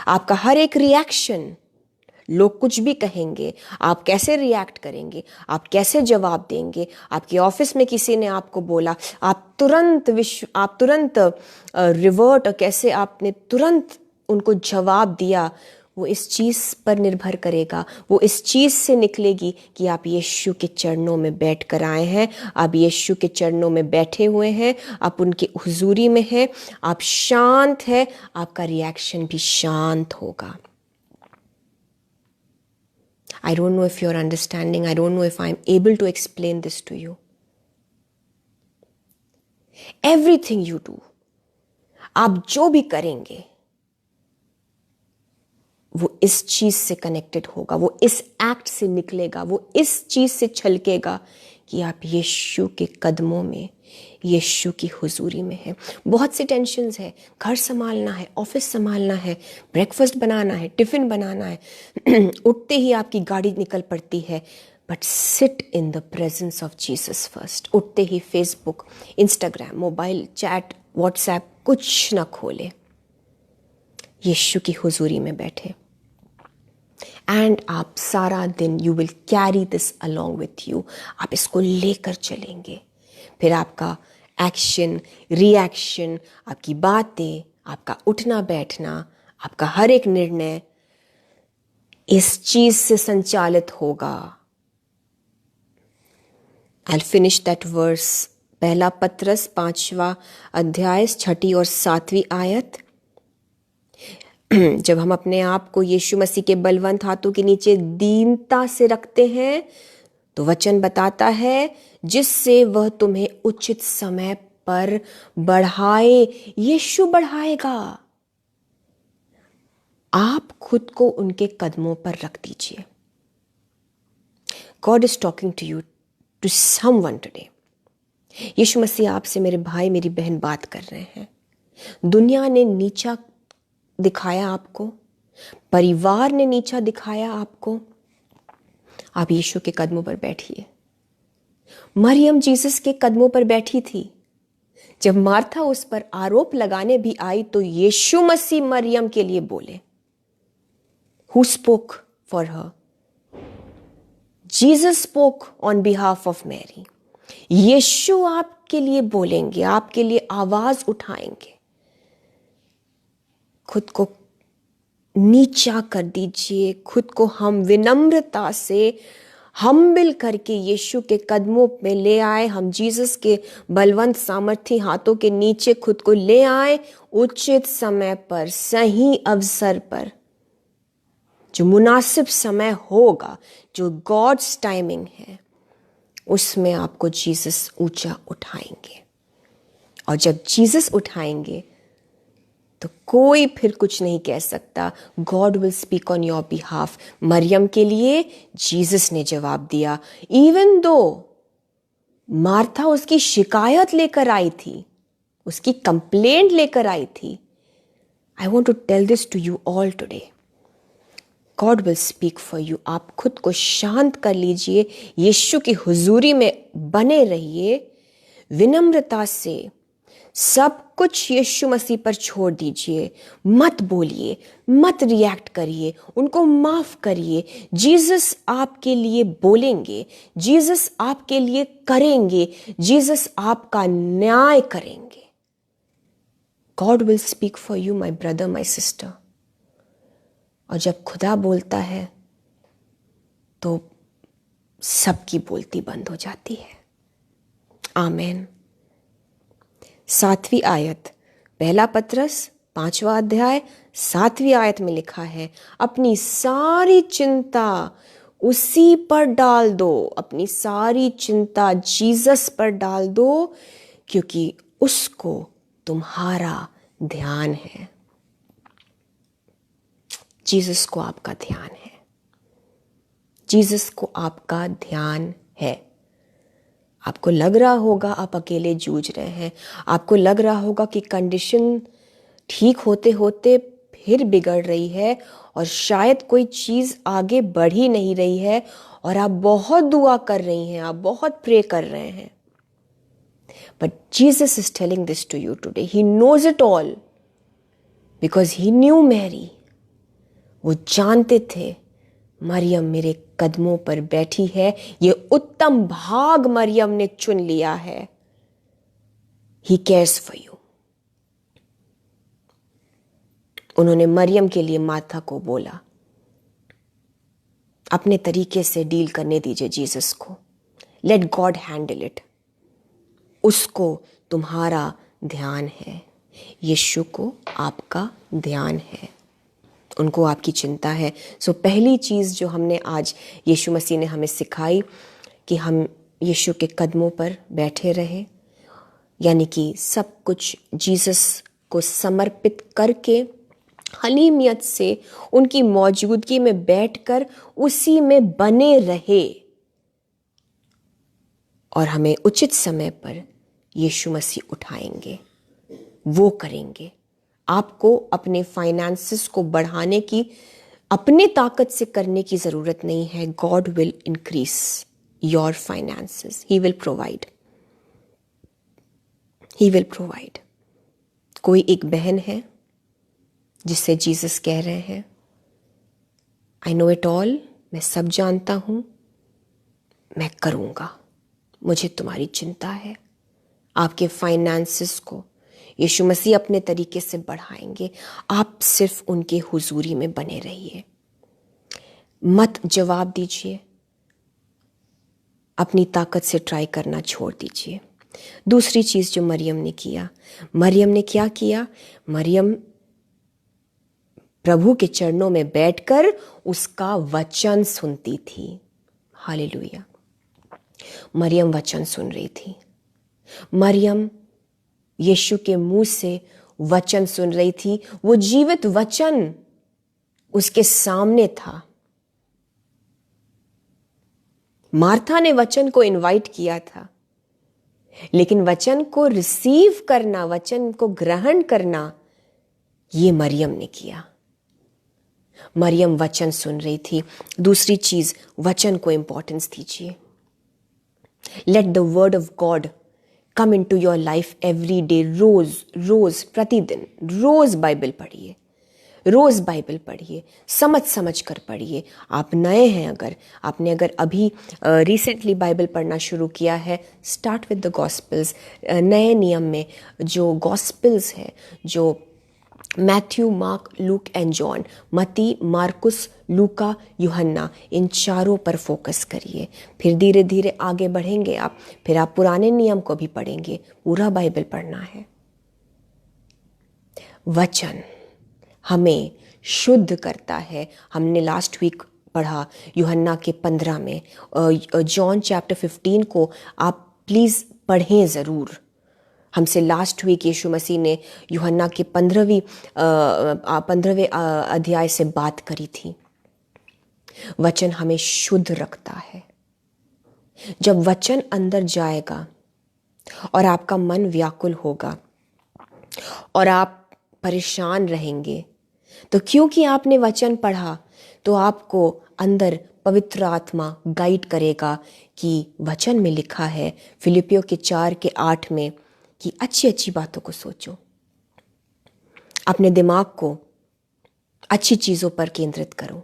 आपका हर एक रिएक्शन, लोग कुछ भी कहेंगे, आप कैसे रिएक्ट करेंगे, आप कैसे जवाब देंगे। आपके ऑफिस में किसी ने आपको बोला, आप तुरंत रिवर्ट, और कैसे आपने तुरंत उनको जवाब दिया, वो इस चीज़ पर निर्भर करेगा, वो इस चीज़ से निकलेगी कि आप यीशु के चरणों में बैठ कर आए हैं, आप यीशु के चरणों में बैठे हुए हैं, आप उनके हुजूरी में हैं, आप शांत हैं, आपका रिएक्शन भी शांत होगा। I don't know if you're understanding. I don't know if I'm able to explain this to you. Everything you do, आप जो भी करेंगे वो इस चीज से कनेक्टेड होगा, वो इस एक्ट से निकलेगा, वो इस चीज से छलकेगा कि आप यीशु के कदमों में, यीशु की हुजूरी में हैं। बहुत सी टेंशन्स है, घर संभालना है, ऑफिस संभालना है, ब्रेकफास्ट बनाना है, टिफिन बनाना है, उठते ही आपकी गाड़ी निकल पड़ती है, but sit in the presence of Jesus first. उठते ही Facebook, Instagram, mobile chat, WhatsApp कुछ ना खोले, यीशु की हुजूरी में बैठे, एंड आप सारा दिन you will carry this along with you. आप इसको लेकर चलेंगे। फिर आपका एक्शन, रिएक्शन, आपकी बातें, आपका उठना बैठना, आपका हर एक निर्णय इस चीज से संचालित होगा। I'll finish that verse, पहला पत्रस 5वां अध्याय 6 और 7 आयत। जब हम अपने आप को यीशु मसीह के बलवंत हाथों के नीचे दीनता से रखते हैं तो वचन बताता है जिससे वह तुम्हें उचित समय पर बढ़ाए। यीशु बढ़ाएगा। आप खुद को उनके कदमों पर रख दीजिए। God is talking to you, to someone today. यीशु मसीह आपसे, मेरे भाई मेरी बहन, बात कर रहे हैं। दुनिया ने नीचा दिखाया आपको, परिवार ने नीचा दिखाया आपको, आप यीशु के कदमों पर बैठिए। मरियम जीसस के कदमों पर बैठी थी। जब मार्था उस पर आरोप लगाने भी आई तो यीशु मसीह मरियम के लिए बोले। Who spoke for her? Jesus spoke on behalf of Mary. यीशु आपके लिए बोलेंगे, आपके लिए आवाज उठाएंगे। खुद को नीचा कर दीजिए, खुद को हम विनम्रता से हम्बल करके यीशु के कदमों पे ले आए। हम जीसस के बलवंत सामर्थी हाथों के नीचे खुद को ले आए। उचित समय पर, सही अवसर पर, जो मुनासिब समय होगा, जो गॉड्स टाइमिंग है, उसमें आपको जीसस ऊंचा उठाएंगे। और जब जीसस उठाएंगे तो कोई फिर कुछ नहीं कह सकता। God will speak on your behalf. मरियम के लिए जीसस ने जवाब दिया। इवन दो मार्था उसकी शिकायत लेकर आई थी, उसकी कंप्लेंट लेकर आई थी। I want to tell this to you all today, God will speak for you. आप खुद को शांत कर लीजिए, यीशु की हुजूरी में बने रहिए, विनम्रता से सब कुछ यीशु मसीह पर छोड़ दीजिए। मत बोलिए, मत रिएक्ट करिए, उनको माफ करिए। जीसस आपके लिए बोलेंगे, जीसस आपके लिए करेंगे, जीसस आपका न्याय करेंगे। God will speak for you my brother, my sister. और जब खुदा बोलता है तो सबकी बोलती बंद हो जाती है। आमीन। 7वीं आयत, पहला पत्रस 5वां अध्याय 7वीं आयत में लिखा है, अपनी सारी चिंता उसी पर डाल दो। अपनी सारी चिंता जीसस पर डाल दो, क्योंकि उसको तुम्हारा ध्यान है। जीसस को आपका ध्यान है। जीसस को आपका ध्यान है। आपको लग रहा होगा आप अकेले जूझ रहे हैं, आपको लग रहा होगा कि कंडीशन ठीक होते होते फिर बिगड़ रही है और शायद कोई चीज़ आगे बढ़ ही नहीं रही है, और आप बहुत दुआ कर रही हैं, आप बहुत प्रे कर रहे हैं। But Jesus is telling this to you today. He knows it all because he knew Mary. वो जानते थे मरियम मेरे कदमों पर बैठी है, ये उत्तम भाग मरियम ने चुन लिया है। He cares for you. उन्होंने मरियम के लिए मार्था को बोला, अपने तरीके से डील करने दीजिए जीसस को, लेट गॉड हैंडल इट, उसको तुम्हारा ध्यान है, यीशु को आपका ध्यान है, उनको आपकी चिंता है। सो पहली चीज़ जो हमने आज यीशु मसीह ने हमें सिखाई कि हम यीशु के कदमों पर बैठे रहें, यानी कि सब कुछ जीसस को समर्पित करके हलीमियत से उनकी मौजूदगी में बैठकर उसी में बने रहे, और हमें उचित समय पर यीशु मसीह उठाएंगे, वो करेंगे। आपको अपने फाइनेंसेस को बढ़ाने की अपने ताकत से करने की ज़रूरत नहीं है। God will increase your finances, he will provide, he will provide. कोई एक बहन है जिससे जीसस कह रहे हैं, आई नो इट ऑल, मैं सब जानता हूं, मैं करूंगा, मुझे तुम्हारी चिंता है। आपके फाइनेंसेस को यीशु मसीह अपने तरीके से बढ़ाएंगे, आप सिर्फ उनके हुजूरी में बने रहिए, मत जवाब दीजिए, अपनी ताकत से ट्राई करना छोड़ दीजिए। दूसरी चीज जो मरियम ने किया, मरियम ने क्या किया? मरियम प्रभु के चरणों में बैठकर उसका वचन सुनती थी। हालेलुया, मरियम वचन सुन रही थी। मरियम यीशु के मुंह से वचन सुन रही थी, वो जीवित वचन उसके सामने था। मार्था ने वचन को इनवाइट किया था, लेकिन वचन को रिसीव करना, वचन को ग्रहण करना, ये मरियम ने किया। मरियम वचन सुन रही थी। दूसरी चीज, वचन को इंपॉर्टेंस दीजिए। Let the word of God come into your life every day. रोज रोज, प्रतिदिन रोज बाइबल पढ़िए, रोज बाइबल पढ़िए, समझ समझ कर पढ़िए। आप नए हैं, अगर आपने अभी रिसेंटली बाइबल पढ़ना शुरू किया है, स्टार्ट विद द गॉस्पेल्स। नए नियम में जो गॉस्पेल्स है, जो Matthew, mark, look and John, मती, मार्कुस, लूका, यूहन्ना, इन चारों पर फोकस करिए। फिर धीरे धीरे आगे बढ़ेंगे आप, फिर आप पुराने नियम को भी पढ़ेंगे। पूरा बाइबल पढ़ना है। वचन हमें शुद्ध करता है। हमने लास्ट वीक पढ़ा यूहन्ना के 15 में, जॉन चैप्टर 15 को आप प्लीज़ पढ़ें ज़रूर। हमसे लास्ट वीक यीशु मसीह ने यूहन्ना के 15वें अध्याय से बात करी थी। वचन हमें शुद्ध रखता है। जब वचन अंदर जाएगा और आपका मन व्याकुल होगा और आप परेशान रहेंगे, तो क्योंकि आपने वचन पढ़ा, तो आपको अंदर पवित्र आत्मा गाइड करेगा कि वचन में लिखा है फिलिपियों के 4:8 में कि अच्छी अच्छी बातों को सोचो, अपने दिमाग को अच्छी चीज़ों पर केंद्रित करो।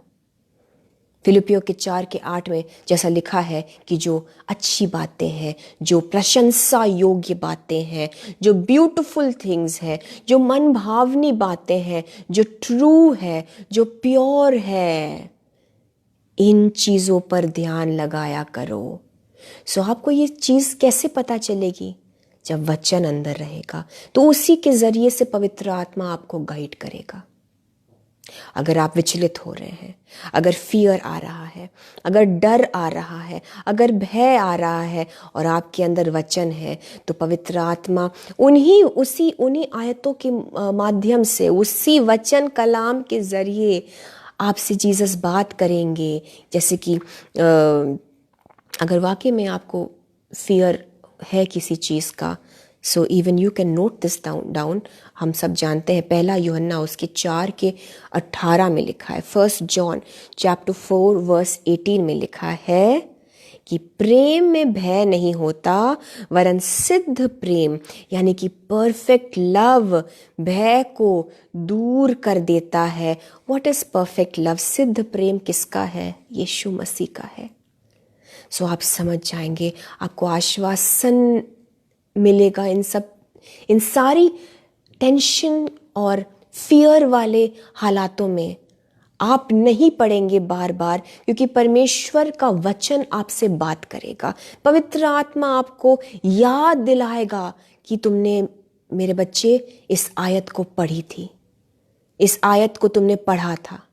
फिलिपियों के 4:8 में जैसा लिखा है कि जो अच्छी बातें हैं, जो प्रशंसा योग्य बातें हैं, जो ब्यूटीफुल थिंग्स है, जो मन भावनी बातें हैं, जो ट्रू है, जो प्योर है, इन चीज़ों पर ध्यान लगाया करो। सो आपको ये चीज़ कैसे पता चलेगी? जब वचन अंदर रहेगा, तो उसी के जरिए से पवित्र आत्मा आपको गाइड करेगा। अगर आप विचलित हो रहे हैं, अगर फियर आ रहा है, अगर डर आ रहा है, अगर भय आ रहा है और आपके अंदर वचन है, तो पवित्र आत्मा उन्हीं आयतों के माध्यम से, उसी वचन कलाम के जरिए आपसे जीसस बात करेंगे। जैसे कि अगर वाकई में आपको फियर है किसी चीज़ का, so even you can note this down. हम सब जानते हैं, पहला यूहन्ना उसके 4:18 में लिखा है, 1 जॉन चैप्टर 4 वर्स 18 में लिखा है कि प्रेम में भय नहीं होता, वरन सिद्ध प्रेम यानी कि परफेक्ट लव भय को दूर कर देता है। What is perfect love? सिद्ध प्रेम किसका है? यीशु मसीह का है। सो आप समझ जाएंगे, आपको आश्वासन मिलेगा इन सारी टेंशन और फियर वाले हालातों में आप नहीं पढ़ेंगे बार बार, क्योंकि परमेश्वर का वचन आपसे बात करेगा। पवित्र आत्मा आपको याद दिलाएगा कि तुमने, मेरे बच्चे, इस आयत को पढ़ी थी, इस आयत को तुमने पढ़ा था।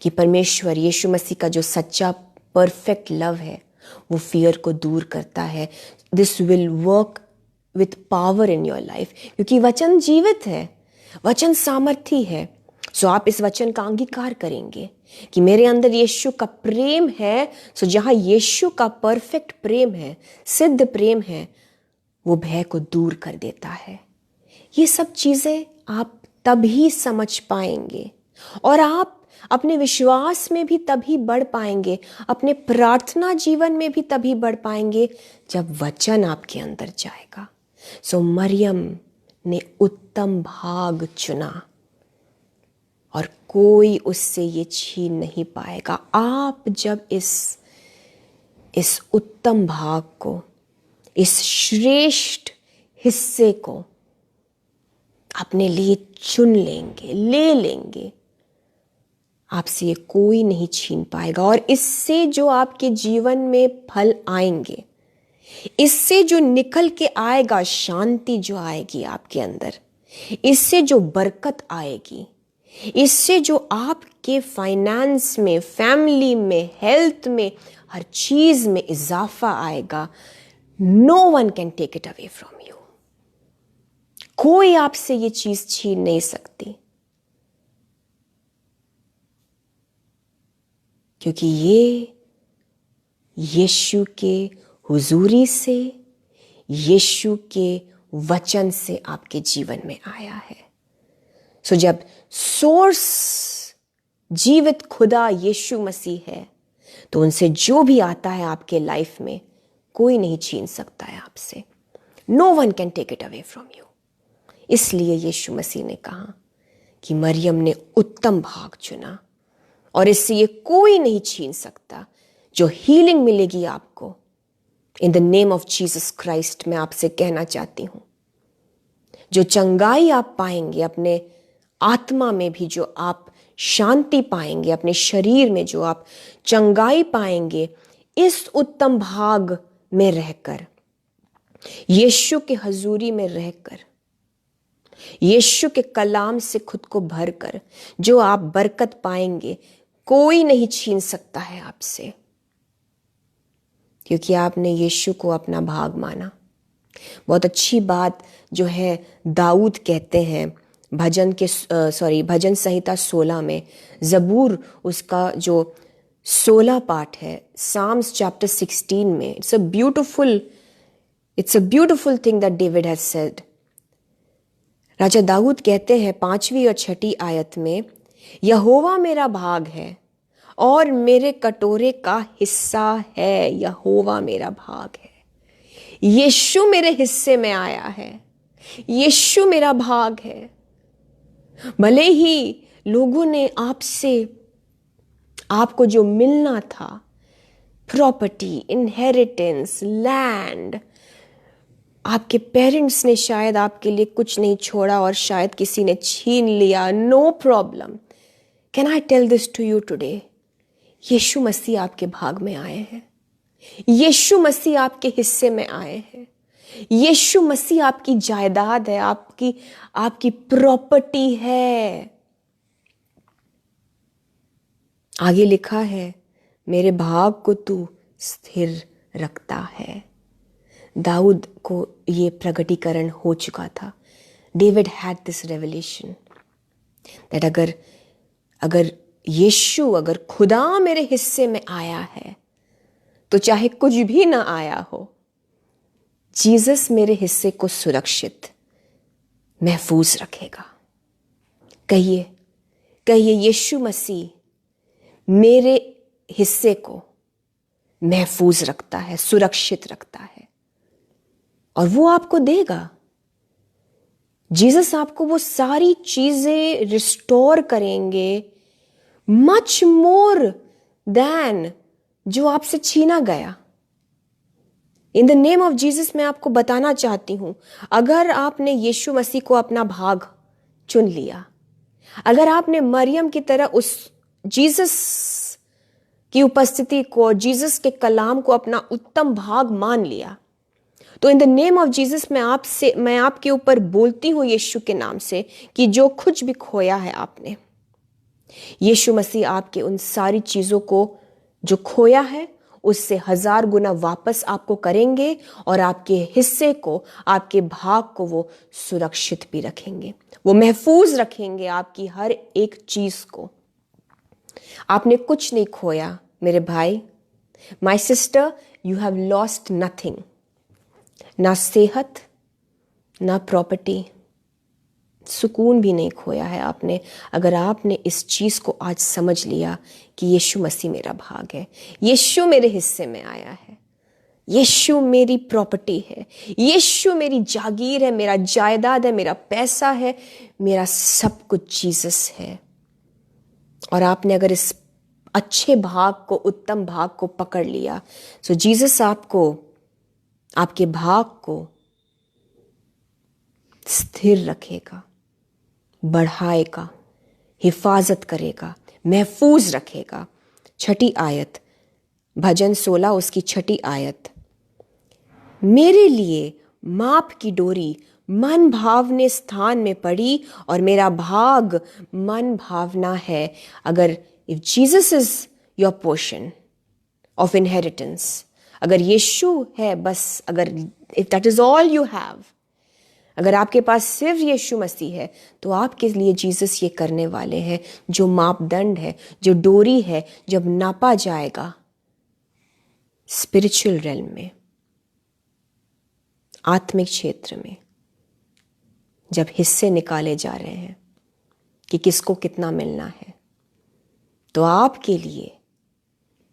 कि परमेश्वर यीशु मसीह का जो सच्चा परफेक्ट लव है वो फियर को दूर करता है। This will work with power in your life, क्योंकि वचन जीवित है, वचन सामर्थी है। सो आप इस वचन का अंगीकार करेंगे कि मेरे अंदर यीशु का प्रेम है। सो जहां यीशु का परफेक्ट प्रेम है, सिद्ध प्रेम है, वो भय को दूर कर देता है। ये सब चीजें आप तभी समझ पाएंगे और आप अपने विश्वास में भी तभी बढ़ पाएंगे, अपने प्रार्थना जीवन में भी तभी बढ़ पाएंगे जब वचन आपके अंदर जाएगा। सो मरियम ने उत्तम भाग चुना और कोई उससे ये छीन नहीं पाएगा। आप जब इस उत्तम भाग को, इस श्रेष्ठ हिस्से को अपने लिए चुन लेंगे, ले लेंगे, आपसे ये कोई नहीं छीन पाएगा। और इससे जो आपके जीवन में फल आएंगे, इससे जो निकल के आएगा, शांति जो आएगी आपके अंदर, इससे जो बरकत आएगी, इससे जो आपके फाइनेंस में, फैमिली में, हेल्थ में, हर चीज में इजाफा आएगा, no one can take it away from you. कोई आपसे ये चीज छीन नहीं सकती, क्योंकि ये यीशु के हुजूरी से, यीशु के वचन से आपके जीवन में आया है। सो जब सोर्स जीवित खुदा यीशु मसीह है, तो उनसे जो भी आता है आपके लाइफ में, कोई नहीं छीन सकता है आपसे। No one can take it away from you. इसलिए यीशु मसीह ने कहा कि मरियम ने उत्तम भाग चुना और इससे ये कोई नहीं छीन सकता। जो हीलिंग मिलेगी आपको, इन the name of Jesus Christ, मैं आपसे कहना चाहती हूं, जो चंगाई आप पाएंगे अपने आत्मा में भी, जो आप शांति पाएंगे अपने शरीर में, जो आप चंगाई पाएंगे, इस उत्तम भाग में रहकर, यीशु के हजूरी में रहकर, यीशु के कलाम से खुद को भरकर, जो आप बरकत पाएंगे, कोई नहीं छीन सकता है आपसे, क्योंकि आपने यीशु को अपना भाग माना। बहुत अच्छी बात जो है दाऊद कहते हैं भजन संहिता 16 में, जबूर उसका जो 16 पाठ है, साम्स चैप्टर 16 में, it's a beautiful thing that David has said. राजा दाऊद कहते हैं 5वीं और 6ठी आयत में, यहोवा मेरा भाग है और मेरे कटोरे का हिस्सा है। यहोवा मेरा भाग है, यीशु मेरे हिस्से में आया है, यीशु मेरा भाग है। भले ही लोगों ने आपको जो मिलना था, प्रॉपर्टी, इनहेरिटेंस, लैंड, आपके पेरेंट्स ने शायद आपके लिए कुछ नहीं छोड़ा और शायद किसी ने छीन लिया, no problem. Can I tell this to you today? Yeshu Masih आपके भाग में आए हैं, यीशु मसीह आपके हिस्से में आए हैं, यीशु मसीह आपकी जायदाद है, आपकी प्रॉपर्टी है। आगे लिखा है, मेरे भाग को तू स्थिर रखता है। दाऊद को ये प्रगटीकरण हो चुका था। David had this revelation that अगर यीशु, अगर खुदा मेरे हिस्से में आया है, तो चाहे कुछ भी ना आया हो, जीसस मेरे हिस्से को सुरक्षित, महफूज रखेगा। कहिए यीशु मसीह मेरे हिस्से को महफूज रखता है, सुरक्षित रखता है, और वो आपको देगा। जीसस आपको वो सारी चीजें रिस्टोर करेंगे, मच मोर देन जो आपसे छीना गया। इन द नेम ऑफ जीसस मैं आपको बताना चाहती हूं, अगर आपने यीशु मसीह को अपना भाग चुन लिया, अगर आपने मरियम की तरह उस जीसस की उपस्थिति को, जीसस के कलाम को अपना उत्तम भाग मान लिया, तो इन द नेम ऑफ जीसस मैं आपके ऊपर बोलती हूं यीशु के नाम से कि जो कुछ भी खोया है आपने, यीशु मसीह आपके उन सारी चीजों को जो खोया है उससे 1000 गुना वापस आपको करेंगे और आपके हिस्से को, आपके भाग को वो सुरक्षित भी रखेंगे, वो महफूज रखेंगे आपकी हर एक चीज को। आपने कुछ नहीं खोया मेरे भाई, my sister, you have lost nothing, ना सेहत, ना प्रॉपर्टी, सुकून भी नहीं खोया है आपने, अगर आपने इस चीज को आज समझ लिया कि यीशु मसीह मेरा भाग है, यीशु मेरे हिस्से में आया है, यीशु मेरी प्रॉपर्टी है, यीशु मेरी जागीर है, मेरा जायदाद है, मेरा पैसा है, मेरा सब कुछ जीसस है। और आपने अगर इस अच्छे भाग को, उत्तम भाग को पकड़ लिया, सो जीसस आपको, आपके भाग को स्थिर रखेगा, बढ़ाएगा, हिफाजत करेगा, महफूज रखेगा। 6 आयत, भजन 16 उसकी 6 आयत, मेरे लिए माप की डोरी मन भावने स्थान में पड़ी और मेरा भाग मन भावना है। अगर if Jesus is your portion of inheritance, अगर यीशु है बस, अगर if that is all you have, अगर आपके पास सिर्फ यीशु मसीह है, तो आपके लिए जीसस ये करने वाले हैं जो मापदंड है, जो डोरी है, जब नापा जाएगा स्पिरिचुअल रेल्म में, आत्मिक क्षेत्र में, जब हिस्से निकाले जा रहे हैं कि किसको कितना मिलना है, तो आपके लिए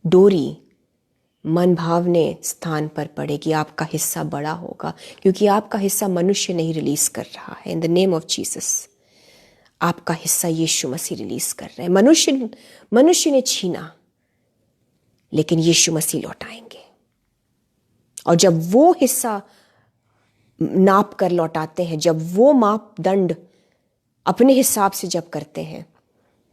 डोरी मन भावने स्थान पर पड़ेगी, आपका हिस्सा बड़ा होगा, क्योंकि आपका हिस्सा मनुष्य नहीं रिलीज कर रहा है। इन द नेम ऑफ जीसस, आपका हिस्सा यीशु मसीह रिलीज कर रहे हैं। मनुष्य ने छीना, लेकिन यीशु मसीह लौटाएंगे। और जब वो हिस्सा नाप कर लौटाते हैं, जब वो मापदंड अपने हिसाब से जब करते हैं,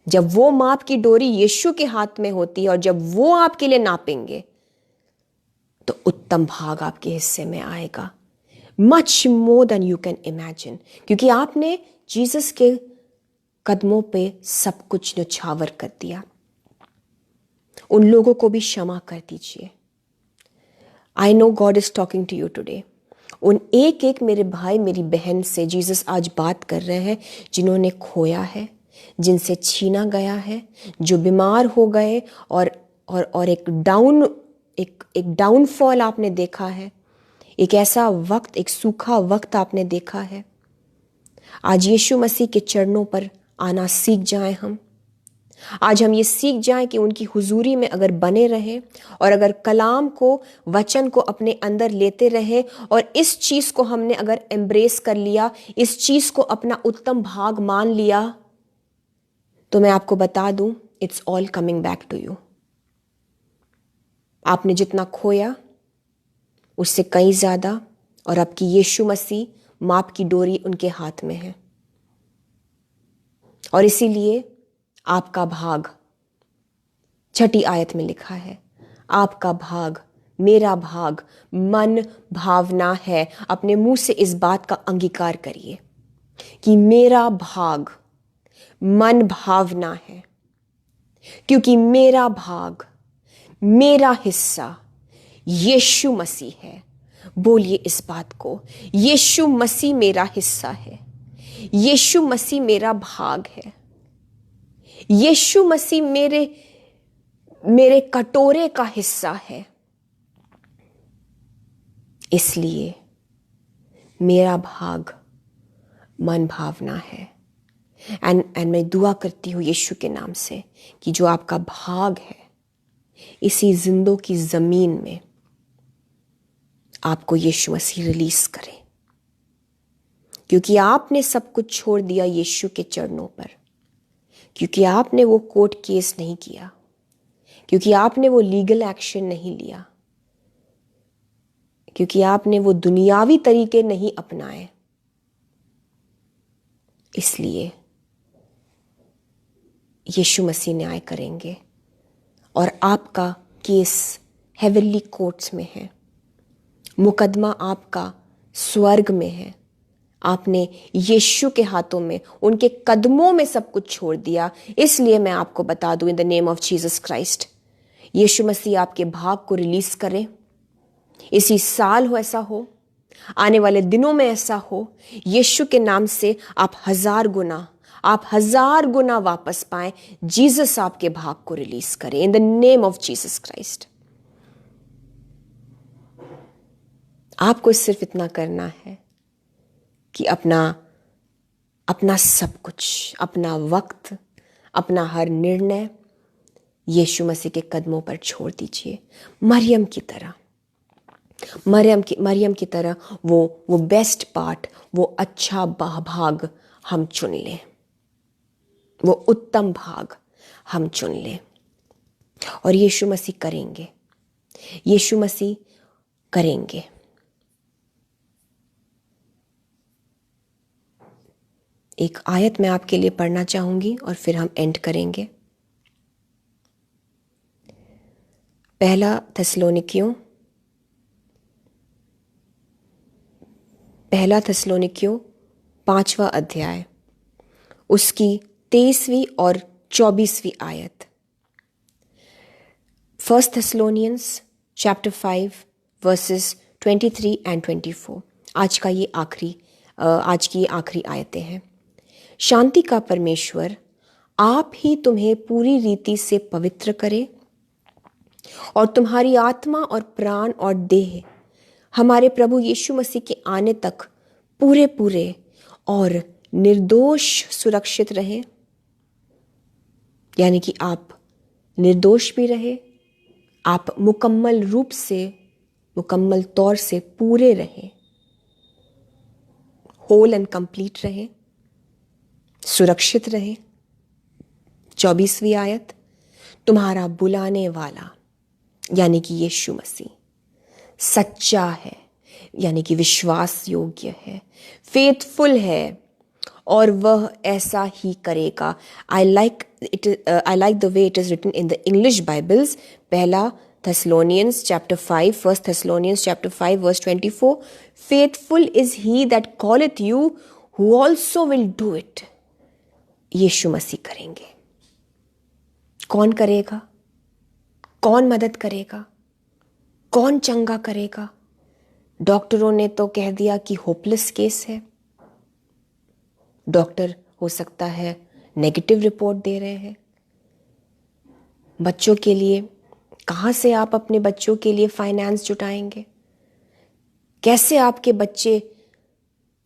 जब वो माप की डोरी यीशु के हाथ में होती है और जब वो आपके लिए नापेंगे, तो उत्तम भाग आपके हिस्से में आएगा, much more than you can imagine, क्योंकि आपने जीसस के कदमों पे सब कुछ न्यौछावर कर दिया। उन लोगों को भी क्षमा कर दीजिए। I know God is talking to you today. उन एक एक मेरे भाई मेरी बहन से जीसस आज बात कर रहे हैं, जिन्होंने खोया है, जिनसे छीना गया है, जो बीमार हो गए और एक डाउनफॉल आपने देखा है, एक ऐसा वक्त, एक सूखा वक्त आपने देखा है। आज यीशु मसीह के चरणों पर आना सीख जाएं हम। आज हम ये सीख जाएं कि उनकी हुजूरी में अगर बने रहें और अगर कलाम को, वचन को अपने अंदर लेते रहें और इस चीज़ को हमने अगर एम्ब्रेस कर लिया, इस चीज़ को अपना उत्तम भाग मान लिया, तो मैं आपको बता दूं, it's all coming back to you. आपने जितना खोया उससे कहीं ज़्यादा, और आपकी यीशु मसीह माप की डोरी उनके हाथ में है। और इसीलिए आपका भाग 6 आयत में लिखा है, आपका भाग, मेरा भाग मन भावना है। अपने मुंह से इस बात का अंगीकार करिए कि मेरा भाग मन भावना है, क्योंकि मेरा भाग, मेरा हिस्सा यीशु मसीह है। बोलिए इस बात को, यीशु मसीह मेरा हिस्सा है, यीशु मसीह मेरा भाग है, यीशु मसीह मेरे कटोरे का हिस्सा है। इसलिए मेरा भाग मन भावना है। एंड मैं दुआ करती हूँ यीशु के नाम से कि जो आपका भाग है, इसी जिंदों की जमीन में आपको यीशु मसीह रिलीज करे, क्योंकि आपने सब कुछ छोड़ दिया यीशु के चरणों पर, क्योंकि आपने वो कोर्ट केस नहीं किया, क्योंकि आपने वो लीगल एक्शन नहीं लिया, क्योंकि आपने वो दुनियावी तरीके नहीं अपनाए। इसलिए यीशु मसीह न्याय करेंगे और आपका केस हेवनली कोर्ट्स में है, मुकदमा आपका स्वर्ग में है। आपने यीशु के हाथों में, उनके कदमों में सब कुछ छोड़ दिया। इसलिए मैं आपको बता दूं, in the name of Jesus Christ, Yeshu Masih आपके भाग को रिलीज करें। इसी साल हो ऐसा हो, आने वाले दिनों में ऐसा हो। यीशु के नाम से आप 1000 गुना वापस पाएं। जीसस आपके भाग को रिलीज करें इन the name of Jesus Christ. आपको सिर्फ इतना करना है कि अपना सब कुछ, अपना वक्त, अपना हर निर्णय यीशु मसीह के कदमों पर छोड़ दीजिए। मरियम की तरह वो बेस्ट पार्ट, वो अच्छा भाग हम चुन लें, वो उत्तम भाग हम चुन लें। और यीशु मसीह करेंगे। एक आयत मैं आपके लिए पढ़ना चाहूंगी और फिर हम एंड करेंगे। पहला थेसलोनिकियों 5वां अध्याय, उसकी 23वीं और 24वीं आयत। 1 Thessalonians chapter 5 verses 23 and 24 आज की ये आखिरी आयतें हैं। शांति का परमेश्वर आप ही तुम्हें पूरी रीति से पवित्र करे और तुम्हारी आत्मा और प्राण और देह हमारे प्रभु यीशु मसीह के आने तक पूरे और निर्दोष सुरक्षित रहे। यानी कि आप निर्दोष भी रहे, आप मुकम्मल तौर से पूरे रहे, होल एंड कंप्लीट रहे, सुरक्षित रहे। 24वीं आयत, तुम्हारा बुलाने वाला यानी कि यीशु मसीह सच्चा है, यानी कि विश्वास योग्य है, फेथफुल है और वह ऐसा ही करेगा। I like the way it is written in the English Bibles. पहला Thessalonians chapter 5, 1 Thessalonians chapter 5 verse 24, faithful is he that calleth you, who also will do it. यीशु मसीह करेंगे। कौन करेगा? कौन मदद करेगा? कौन चंगा करेगा? डॉक्टरों ने तो कह दिया कि होपलेस केस है। डॉक्टर हो सकता है नेगेटिव रिपोर्ट दे रहे हैं। बच्चों के लिए कहाँ से आप अपने बच्चों के लिए फाइनेंस जुटाएंगे? कैसे आपके बच्चे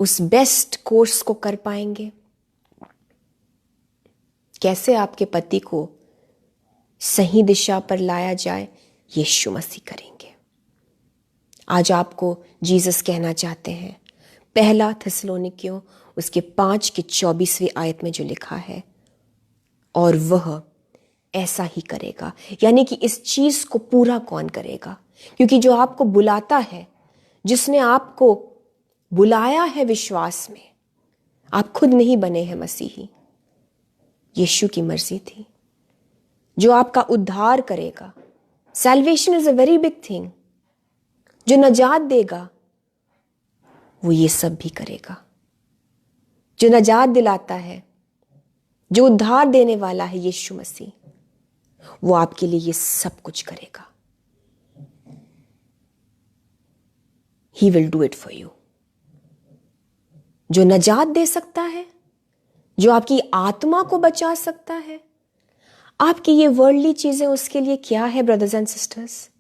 उस बेस्ट कोर्स को कर पाएंगे? कैसे आपके पति को सही दिशा पर लाया जाए? यीशु मसीह करेंगे। आज आपको जीसस कहना चाहते हैं, पहला थेसलोनिकियों उसके 5 की 24वीं आयत में जो लिखा है, और वह ऐसा ही करेगा। यानी कि इस चीज को पूरा कौन करेगा? क्योंकि जो आपको बुलाता है, जिसने आपको बुलाया है विश्वास में, आप खुद नहीं बने हैं मसीही, यीशु की मर्जी थी। जो आपका उद्धार करेगा, salvation is a very big thing, जो नजात देगा वो ये सब भी करेगा। जो नजात दिलाता है, जो उद्धार देने वाला है यीशु मसीह, वो आपके लिए ये सब कुछ करेगा। He will do it for you. जो नजात दे सकता है, जो आपकी आत्मा को बचा सकता है, आपकी ये वर्ल्डली चीजें उसके लिए क्या है ब्रदर्स एंड सिस्टर्स?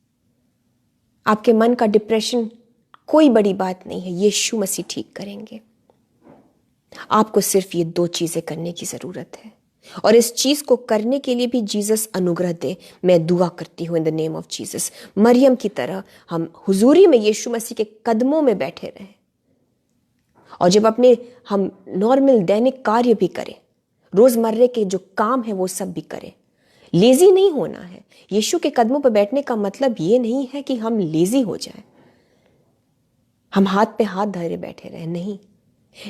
आपके मन का डिप्रेशन कोई बड़ी बात नहीं है, यीशु मसीह ठीक करेंगे। आपको सिर्फ ये 2 चीजें करने की जरूरत है, और इस चीज को करने के लिए भी जीसस अनुग्रह दे। मैं दुआ करती हूं in the name of Jesus, मरियम की तरह हम हुजूरी में यीशु मसीह के कदमों में बैठे रहें, और जब हम नॉर्मल दैनिक कार्य भी करें, रोजमर्रे के जो काम है वो सब भी करें। लेजी नहीं होना है। यीशु के कदमों पर बैठने का मतलब ये नहीं है कि हम लेजी हो जाएं, हम हाथ पे हाथ धरे बैठे रहे, नहीं।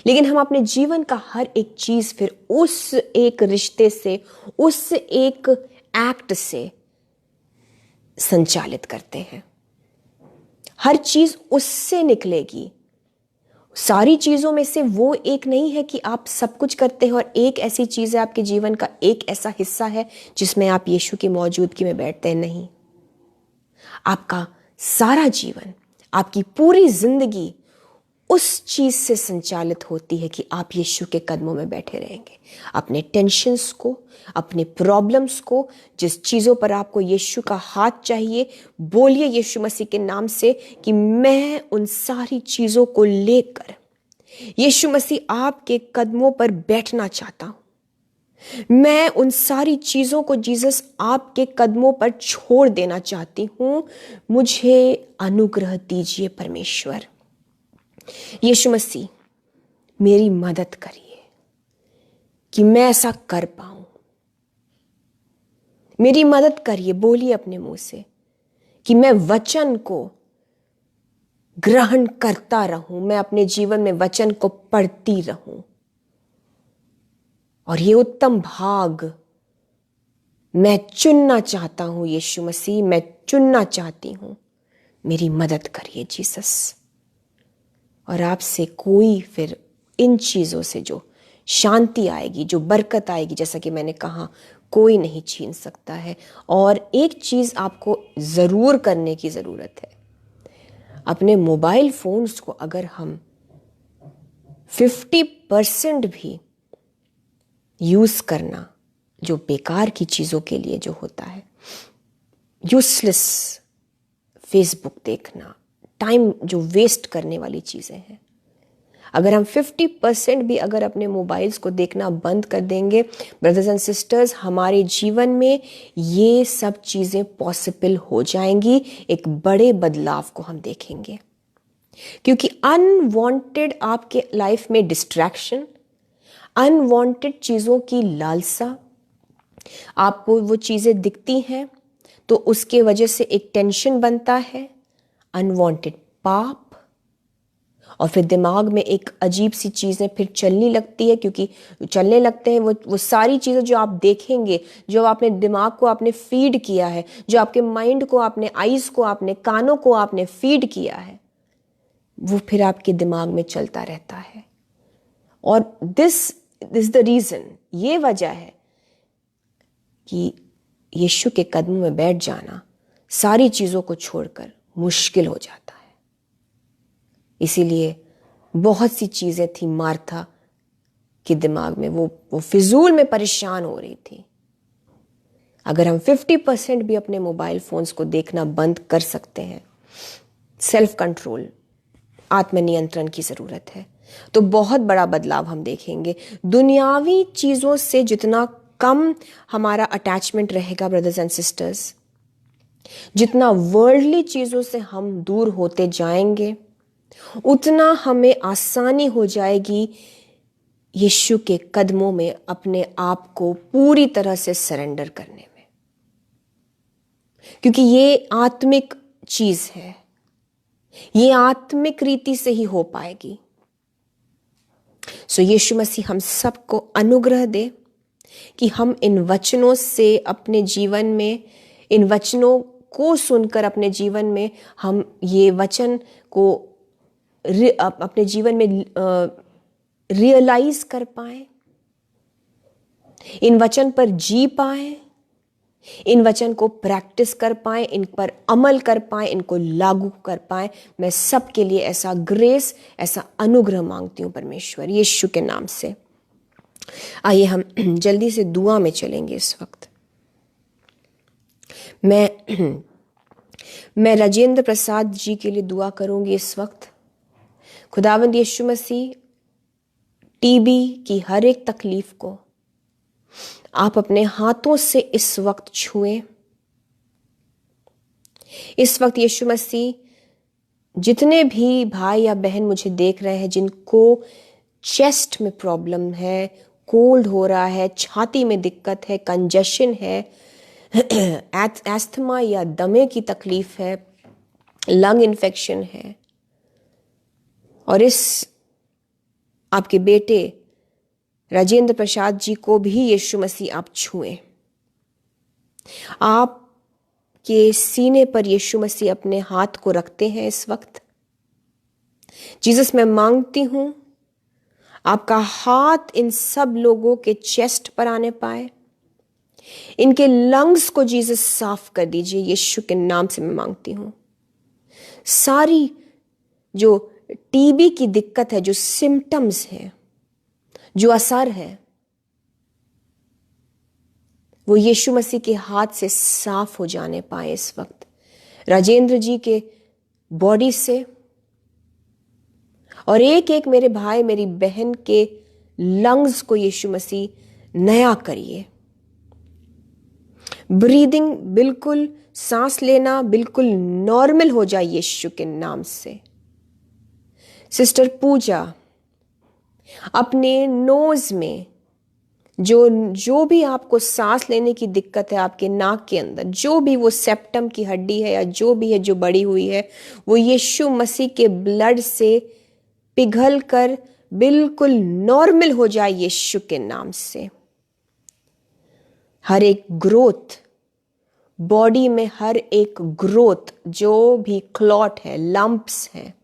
लेकिन हम अपने जीवन का हर एक चीज फिर उस एक रिश्ते से, उस एक एक्ट से संचालित करते हैं। हर चीज उससे निकलेगी। सारी चीजों में से वो एक नहीं है कि आप सब कुछ करते हैं और एक ऐसी चीज है आपके जीवन का, एक ऐसा हिस्सा है जिसमें आप यीशु की मौजूदगी में बैठते हैं। नहीं, आपका सारा जीवन, आपकी पूरी जिंदगी उस चीज से संचालित होती है कि आप यीशु के कदमों में बैठे रहेंगे। अपने टेंशन्स को, अपने प्रॉब्लम्स को, जिस चीजों पर आपको यीशु का हाथ चाहिए, बोलिए यीशु मसीह के नाम से कि मैं उन सारी चीजों को लेकर यीशु मसीह आपके कदमों पर बैठना चाहता हूं। मैं उन सारी चीजों को जीसस आपके कदमों पर छोड़ देना चाहती हूं। मुझे अनुग्रह दीजिए परमेश्वर। यीशु मसीह मेरी मदद करिए कि मैं ऐसा कर पाऊं। मेरी मदद करिए, बोलिए अपने मुंह से कि मैं वचन को ग्रहण करता रहूं, मैं अपने जीवन में वचन को पढ़ती रहूं और ये उत्तम भाग मैं चुनना चाहता हूं। यीशु मसीह, मैं चुनना चाहती हूं। मेरी मदद करिए जीसस। और आपसे कोई फिर इन चीजों से जो शांति आएगी, जो बरकत आएगी, जैसा कि मैंने कहा, कोई नहीं छीन सकता है। और एक चीज आपको जरूर करने की जरूरत है। अपने मोबाइल फोन्स को अगर हम 50% भी यूज करना, जो बेकार की चीजों के लिए जो होता है, यूजलेस फेसबुक देखना, टाइम जो वेस्ट करने वाली चीजें हैं, अगर हम 50% भी अगर अपने मोबाइल्स को देखना बंद कर देंगे ब्रदर्स एंड सिस्टर्स, हमारे जीवन में ये सब चीजें पॉसिबल हो जाएंगी। एक बड़े बदलाव को हम देखेंगे, क्योंकि अनवांटेड आपके लाइफ में डिस्ट्रैक्शन, अनवांटेड चीजों की लालसा, आपको वो चीजें दिखती हैं तो उसके वजह से एक टेंशन बनता है, अनवांटेड पाप, और फिर दिमाग में एक अजीब सी चीजें फिर चलने लगती है, क्योंकि चलने लगते हैं वो सारी चीजें जो आप देखेंगे, जो आपने दिमाग को आपने फीड किया है, जो आपके माइंड को आपने, आईज को आपने, कानों को आपने फीड किया है, वो फिर आपके दिमाग में चलता रहता है। और दिस इज द रीजन, ये वजह है कि यीशु के कदमों में बैठ जाना सारी चीजों को छोड़कर मुश्किल हो जाता है। इसीलिए बहुत सी चीजें थी मार्था के दिमाग में, वो फिजूल में परेशान हो रही थी। अगर हम 50% भी अपने मोबाइल फोन्स को देखना बंद कर सकते हैं, सेल्फ कंट्रोल, आत्मनियंत्रण की जरूरत है, तो बहुत बड़ा बदलाव हम देखेंगे। दुनियावी चीजों से जितना कम हमारा अटैचमेंट रहेगा ब्रदर्स एंड सिस्टर्स, जितना वर्ल्डली चीजों से हम दूर होते जाएंगे, उतना हमें आसानी हो जाएगी यीशु के कदमों में अपने आप को पूरी तरह से सरेंडर करने में, क्योंकि ये आत्मिक चीज है, ये आत्मिक रीति से ही हो पाएगी। सो यीशु मसीह हम सबको अनुग्रह दे कि हम इन वचनों से अपने जीवन में, इन वचनों को सुनकर अपने जीवन में हम ये वचन को अपने जीवन में रियलाइज कर पाए, इन वचन पर जी पाए, इन वचन को प्रैक्टिस कर पाए, इन पर अमल कर पाए, इनको लागू कर पाए। मैं सबके लिए ऐसा ग्रेस, ऐसा अनुग्रह मांगती हूं परमेश्वर, यीशु के नाम से। आइए हम जल्दी से दुआ में चलेंगे इस वक्त। मैं राजेंद्र प्रसाद जी के लिए दुआ करूंगी इस वक्त। खुदावंद यीशु मसीह, टीबी की हर एक तकलीफ को आप अपने हाथों से इस वक्त छुएं। इस वक्त यीशु मसीह, जितने भी भाई या बहन मुझे देख रहे हैं जिनको चेस्ट में प्रॉब्लम है, कोल्ड हो रहा है, छाती में दिक्कत है, कंजेशन है, एस्थमा या दमे की तकलीफ है, लंग इन्फेक्शन है, और इस आपके बेटे राजेंद्र प्रसाद जी को भी यीशु मसीह आप छुएं। आपके सीने पर यीशु मसीह अपने हाथ को रखते हैं इस वक्त। जीसस, मैं मांगती हूं आपका हाथ इन सब लोगों के चेस्ट पर आने पाए। इनके लंग्स को जीसस साफ कर दीजिए, यीशु के नाम से मैं मांगती हूं। सारी जो टीबी की दिक्कत है, जो सिम्टम्स हैं, जो असर है, वो यीशु मसीह के हाथ से साफ हो जाने पाए इस वक्त राजेंद्र जी के बॉडी से। और एक एक मेरे भाई मेरी बहन के लंग्स को यीशु मसीह नया करिए। ब्रीदिंग बिल्कुल, सांस लेना बिल्कुल नॉर्मल हो जाए यीशु के नाम से। सिस्टर पूजा, अपने नोज में जो भी आपको सांस लेने की दिक्कत है, आपके नाक के अंदर जो भी वो सेप्टम की हड्डी है या जो भी है जो बड़ी हुई है, वो यीशु मसीह के ब्लड से पिघल कर बिल्कुल नॉर्मल हो जाए यीशु के नाम से। हर एक ग्रोथ बॉडी में, हर एक ग्रोथ, जो भी क्लॉट है, लंप्स हैं,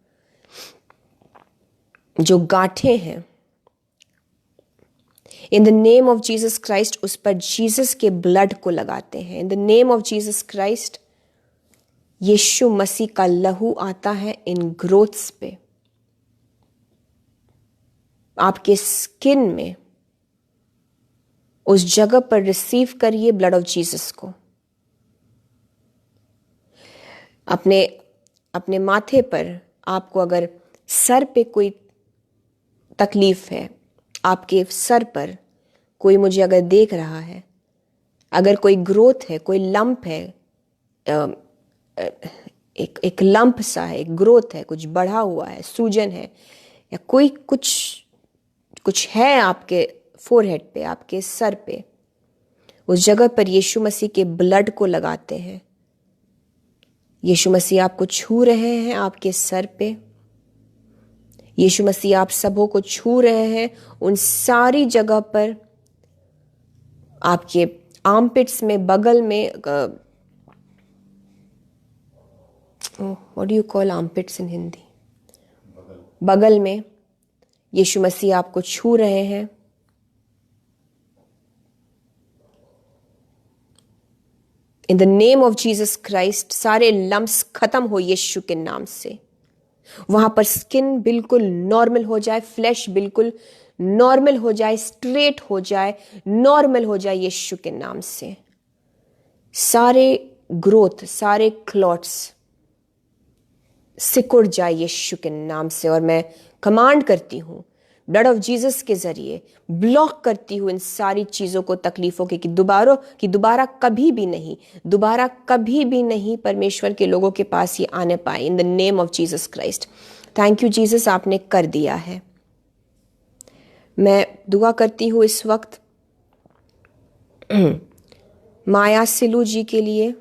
जो गांठें हैं, in the name of Jesus Christ उस पर जीसस के ब्लड को लगाते हैं। In the name of Jesus Christ Yeshu Masih का लहू आता है इन ग्रोथ्स पे। आपके स्किन में, उस जगह पर रिसीव करिए ब्लड ऑफ जीसस को। अपने माथे पर, आपको अगर सर पे कोई तकलीफ है, आपके सर पर कोई मुझे अगर देख रहा है, अगर कोई ग्रोथ है, कोई लंप है, एक लंप सा है, एक ग्रोथ है, कुछ बढ़ा हुआ है, सूजन है, या कोई कुछ है आपके फोरहेड पे, आपके सर पे, उस जगह पर यीशु मसीह के ब्लड को लगाते हैं। यीशु मसीह आपको छू रहे हैं आपके सर पे। यीशु मसीह आप सबों को छू रहे हैं उन सारी जगह पर, आपके आर्मपिट्स में, बगल में, what do you call armpits in Hindi, बगल में यीशु मसीह आपको छू रहे हैं। In the name of Jesus Christ सारे लम्प्स खत्म हो यीशु के नाम से। वहां पर स्किन बिल्कुल नॉर्मल हो जाए, फ्लैश बिल्कुल नॉर्मल हो जाए, स्ट्रेट हो जाए, नॉर्मल हो जाए यीशु के नाम से। सारे ग्रोथ, सारे क्लॉट्स सिकुड़ जाए यीशु के नाम से। और मैं कमांड करती हूं ब्लड ऑफ जीसस के जरिए, ब्लॉक करती हूं इन सारी चीजों को, तकलीफों के, कि दोबारा कभी भी नहीं परमेश्वर के लोगों के पास ये आने पाए। इन the name of Jesus Christ. Thank you Jesus, आपने कर दिया है। मैं दुआ करती हूं इस वक्त माया सिलू जी के लिए,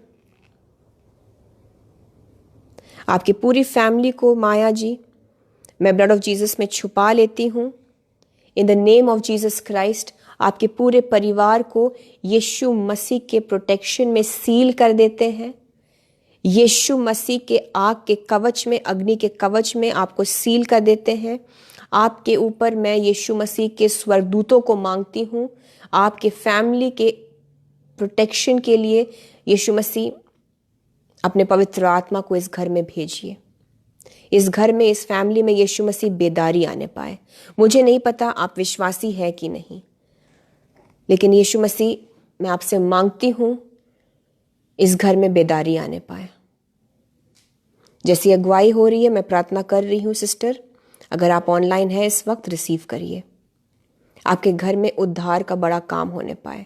आपकी पूरी फैमिली को माया जी मैं ब्लड ऑफ जीसस में छुपा लेती हूं। In the name of Jesus Christ आपके पूरे परिवार को यीशु मसीह के प्रोटेक्शन में सील कर देते हैं। यीशु मसीह के आग के कवच में, अग्नि के कवच में आपको सील कर देते हैं। आपके ऊपर मैं यीशु मसीह के स्वर्गदूतों को मांगती हूं, आपके फैमिली के प्रोटेक्शन के लिए यीशु मसीह अपने पवित्र आत्मा को इस घर में भेजिए। इस घर में, इस फैमिली में यीशु मसीह बेदारी आने पाए। मुझे नहीं पता आप विश्वासी है कि नहीं, लेकिन यीशु मसीह मैं आपसे मांगती हूं इस घर में बेदारी आने पाए। जैसी अगुवाई हो रही है मैं प्रार्थना कर रही हूं। सिस्टर, अगर आप ऑनलाइन है इस वक्त, रिसीव करिए। आपके घर में उद्धार का बड़ा काम होने पाए,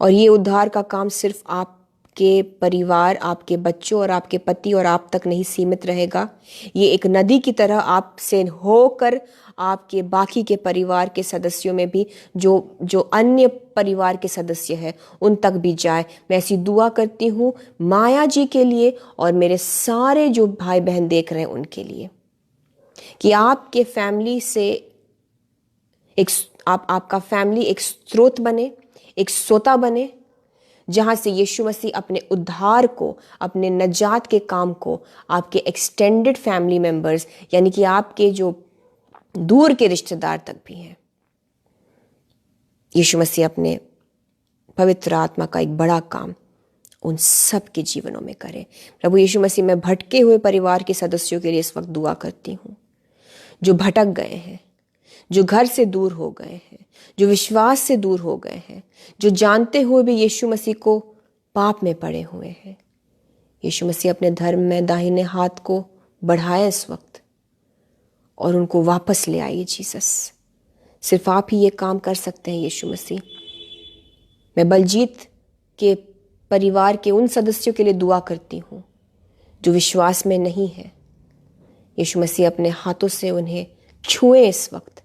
और ये उद्धार का काम सिर्फ आपके परिवार, आपके बच्चों और आपके पति और आप तक नहीं सीमित रहेगा। ये एक नदी की तरह आपसे होकर आपके बाकी के परिवार के सदस्यों में भी, जो अन्य परिवार के सदस्य हैं, उन तक भी जाए। मैं ऐसी दुआ करती हूँ माया जी के लिए और मेरे सारे जो भाई बहन देख रहे हैं उनके लिए, कि आपके फैमिली से आपका फैमिली एक स्रोत बने, एक सोता बने, जहां से यीशु मसीह अपने उद्धार को, अपने नजात के काम को आपके एक्सटेंडेड फैमिली मेंबर्स, यानी कि आपके जो दूर के रिश्तेदार तक भी हैं, यीशु मसीह अपने पवित्र आत्मा का एक बड़ा काम उन सब के जीवनों में करे। प्रभु यीशु मसीह, मैं भटके हुए परिवार के सदस्यों के लिए इस वक्त दुआ करती हूँ, जो भटक गए हैं, जो घर से दूर हो गए हैं, जो विश्वास से दूर हो गए हैं, जो जानते हुए भी यीशु मसीह को पाप में पड़े हुए हैं। यीशु मसीह अपने धर्म में दाहिने हाथ को बढ़ाए इस वक्त और उनको वापस ले आइए जीसस। सिर्फ आप ही ये काम कर सकते हैं यीशु मसीह। मैं बलजीत के परिवार के उन सदस्यों के लिए दुआ करती हूँ जो विश्वास में नहीं है। यीशु मसीह अपने हाथों से उन्हें छुए इस वक्त,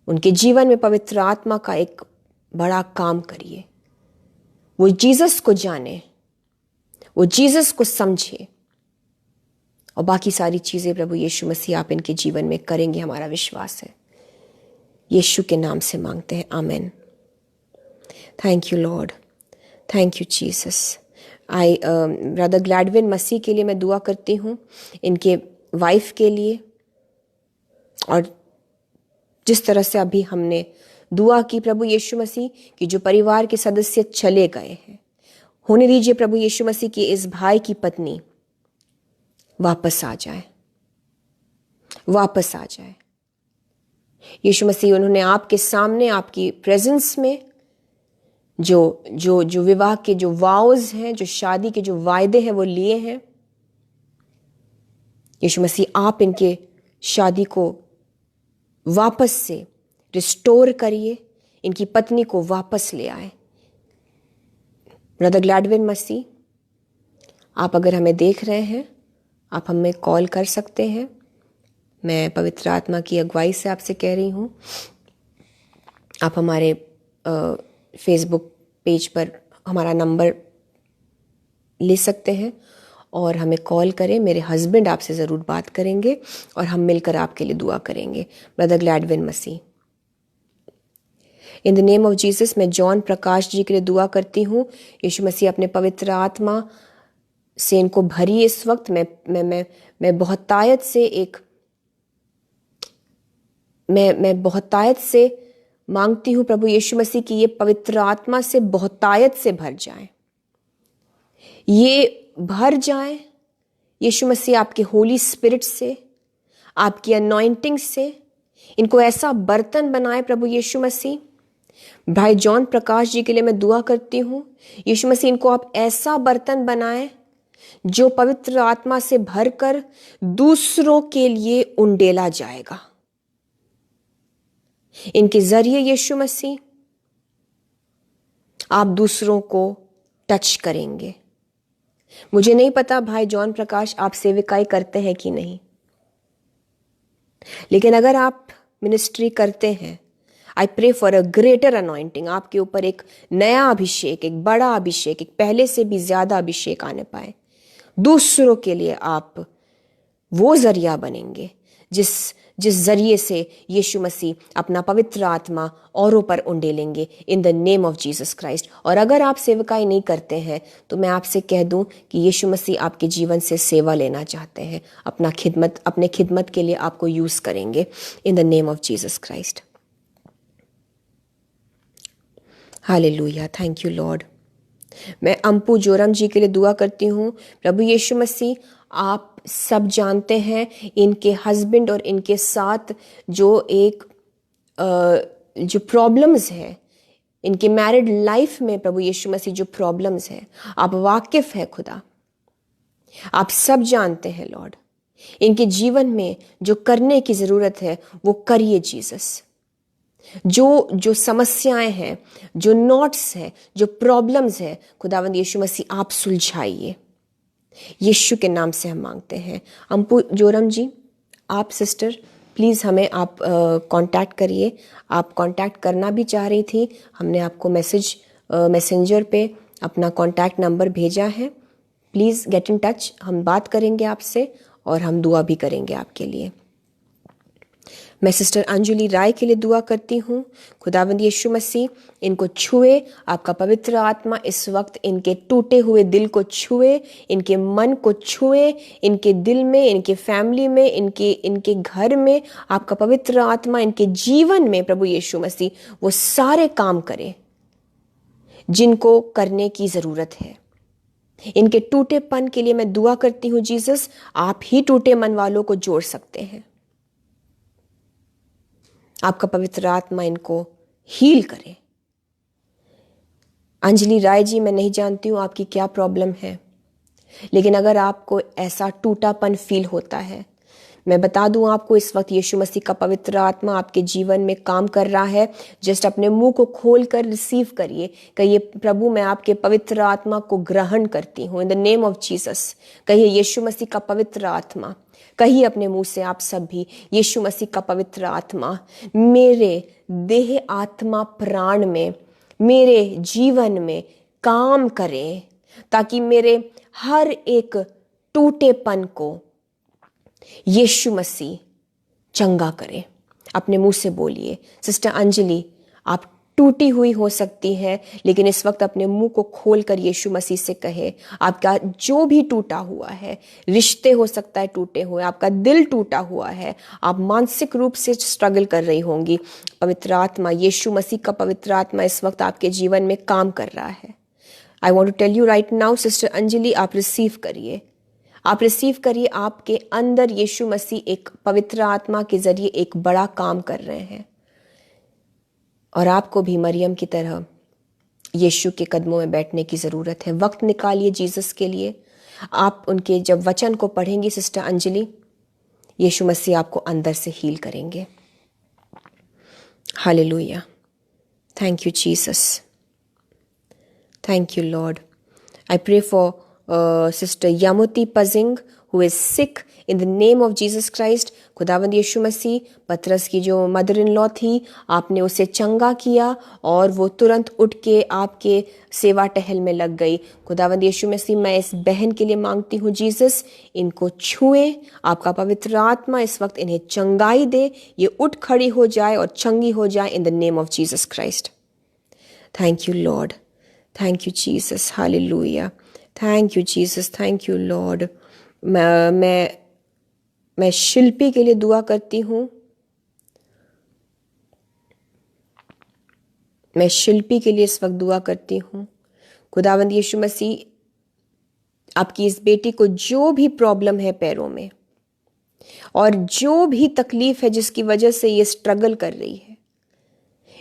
उनके जीवन में पवित्र आत्मा का एक बड़ा काम करिए। वो जीसस को जाने, वो जीसस को समझे, और बाकी सारी चीज़ें प्रभु यीशु मसीह आप इनके जीवन में करेंगे, हमारा विश्वास है। यीशु के नाम से मांगते हैं, आमीन। Thank you Lord, thank you Jesus. Brother Gladwin Masih के लिए मैं दुआ करती हूँ, इनके वाइफ के लिए, और जिस तरह से अभी हमने दुआ की प्रभु यीशु मसीह कि जो परिवार के सदस्य चले गए हैं, होने दीजिए प्रभु यीशु मसीह कि इस भाई की पत्नी वापस आ जाए, वापस आ जाए। यीशु मसीह, उन्होंने आपके सामने, आपकी प्रेजेंस में जो विवाह के जो वाउज हैं, जो शादी के जो वायदे हैं वो लिए हैं। यीशु मसीह, आप इनके शादी को वापस से रिस्टोर करिए, इनकी पत्नी को वापस ले आए। ब्रदर ग्लैडविन मसीह, आप अगर हमें देख रहे हैं, आप हमें कॉल कर सकते हैं। मैं पवित्र आत्मा की अगुवाई से आपसे कह रही हूँ, आप हमारे फेसबुक पेज पर हमारा नंबर ले सकते हैं और हमें कॉल करें। मेरे हस्बैंड आपसे ज़रूर बात करेंगे और हम मिलकर आपके लिए दुआ करेंगे। Brother Gladwin Masih, in the name of Jesus, मैं जॉन प्रकाश जी के लिए दुआ करती हूँ। यीशु मसीह, अपने पवित्र आत्मा से इनको भरी इस वक्त। मैं बहुतायत से मैं बहुतायत से मांगती हूँ प्रभु यीशु मसीह कि ये पवित्र आत्मा से बहुतायत से भर जाए, ये भर जाए यीशु मसीह आपके होली स्पिरिट से, आपकी अनॉइंटिंग से। इनको ऐसा बर्तन बनाए प्रभु यीशु मसीह। भाई जॉन प्रकाश जी के लिए मैं दुआ करती हूँ, यीशु मसीह इनको आप ऐसा बर्तन बनाए जो पवित्र आत्मा से भरकर दूसरों के लिए उंडेला जाएगा। इनके जरिए यीशु मसीह आप दूसरों को टच करेंगे। मुझे नहीं पता भाई जॉन प्रकाश आप सेविकाई करते हैं कि नहीं, लेकिन अगर आप मिनिस्ट्री करते हैं, I pray for a greater anointing. आपके ऊपर एक नया अभिषेक, एक बड़ा अभिषेक, एक पहले से भी ज्यादा अभिषेक आने पाए। दूसरों के लिए आप वो जरिया बनेंगे जिस जरिए से यीशु मसीह अपना पवित्र आत्मा औरों पर उंडेलेंगे, in the name of Jesus Christ. और अगर आप सेवकाई नहीं करते हैं तो मैं आपसे कह दूं कि यीशु मसीह आपके जीवन से सेवा लेना चाहते हैं, अपने खिदमत के लिए आपको यूज करेंगे, इन the name of Jesus Christ. Hallelujah, thank you Lord. मैं अंपू जोरम जी के लिए दुआ करती हूँ। प्रभु यीशु मसीह, आप सब जानते हैं इनके हस्बैंड और इनके साथ जो प्रॉब्लम्स है इनके मैरिड लाइफ में, प्रभु यीशु मसीह जो प्रॉब्लम्स है आप वाकिफ है खुदा, आप सब जानते हैं लॉर्ड। इनके जीवन में जो करने की जरूरत है वो करिए जीसस। जो समस्याएं हैं, जो नॉट्स हैं, जो प्रॉब्लम्स हैं, खुदावंद यीशु मसीह आप सुलझाइए। यीशु के नाम से हम मांगते हैं। अंपू जोरम जी, आप सिस्टर प्लीज़ हमें आप कांटेक्ट करिए। आप कांटेक्ट करना भी चाह रही थी, हमने आपको मैसेंजर पे अपना कांटेक्ट नंबर भेजा है। प्लीज़ गेट इन टच, हम बात करेंगे आपसे और हम दुआ भी करेंगे आपके लिए। मैं सिस्टर अंजलि राय के लिए दुआ करती हूँ। खुदावंद यीशु मसीह इनको छुए, आपका पवित्र आत्मा इस वक्त इनके टूटे हुए दिल को छुए, इनके मन को छुए, इनके दिल में, इनके फैमिली में, इनके घर में आपका पवित्र आत्मा इनके जीवन में प्रभु यीशु मसीह वो सारे काम करे जिनको करने की ज़रूरत है। इनके टूटेपन के लिए मैं दुआ करती हूँ जीसस, आप ही टूटे मन वालों को जोड़ सकते हैं। आपका पवित्र आत्मा इनको हील करे। अंजलि राय जी, मैं नहीं जानती हूँ आपकी क्या प्रॉब्लम है, लेकिन अगर आपको ऐसा टूटापन फील होता है, मैं बता दूं आपको इस वक्त यीशु मसीह का पवित्र आत्मा आपके जीवन में काम कर रहा है। जस्ट अपने मुंह को खोल कर रिसीव करिए, कहिए प्रभु मैं आपके पवित्र आत्मा को ग्रहण करती हूँ इन द नेम ऑफ जीसस। कहिए यीशु मसीह का पवित्र आत्मा, कहिए अपने मुंह से आप सब भी, यीशु मसीह का पवित्र आत्मा मेरे देह आत्मा प्राण में, मेरे जीवन में काम करे, ताकि मेरे हर एक टूटेपन को यीशु मसीह चंगा करे। अपने मुंह से बोलिए। सिस्टर अंजलि, आप टूटी हुई हो सकती हैं, लेकिन इस वक्त अपने मुंह को खोलकर यीशु मसीह से कहे, आपका जो भी टूटा हुआ है, रिश्ते हो सकता है टूटे हुए, आपका दिल टूटा हुआ है, आप मानसिक रूप से स्ट्रगल कर रही होंगी, पवित्र आत्मा, यीशु मसीह का पवित्र आत्मा इस वक्त आपके जीवन में काम कर रहा है। I want to tell you right now sister Anjali, आप रिसीव करिए, आप रिसीव करिए। आपके अंदर यीशु मसीह एक पवित्र आत्मा के जरिए एक बड़ा काम कर रहे हैं, और आपको भी मरियम की तरह यीशु के कदमों में बैठने की ज़रूरत है। वक्त निकालिए जीसस के लिए। आप उनके जब वचन को पढ़ेंगी सिस्टर अंजलि, यीशु मसीह आपको अंदर से हील करेंगे। Hallelujah. Thank you Jesus, thank you Lord. I pray for Sister Yamuti Pazing who is sick in the name of Jesus Christ. खुदावंद यीशु मसीह, पतरस की जो मदर इन लॉ थी, आपने उसे चंगा किया और वो तुरंत उठ के आपके सेवा टहल में लग गई। खुदावंद यीशु मसीह, मैं इस बहन के लिए मांगती हूँ जीसस, इनको छुए, आपका पवित्र आत्मा इस वक्त इन्हें चंगाई दे, ये उठ खड़ी हो जाए और चंगी हो जाए in the name of Jesus Christ. Thank you Lord, thank you Jesus, hallelujah. Thank you Jesus, thank you Lord. मैं शिल्पी के लिए दुआ करती हूँ। मैं शिल्पी के लिए इस वक्त दुआ करती हूँ। खुदावंद यीशु मसीह, आपकी इस बेटी को जो भी प्रॉब्लम है पैरों में, और जो भी तकलीफ है जिसकी वजह से ये स्ट्रगल कर रही है,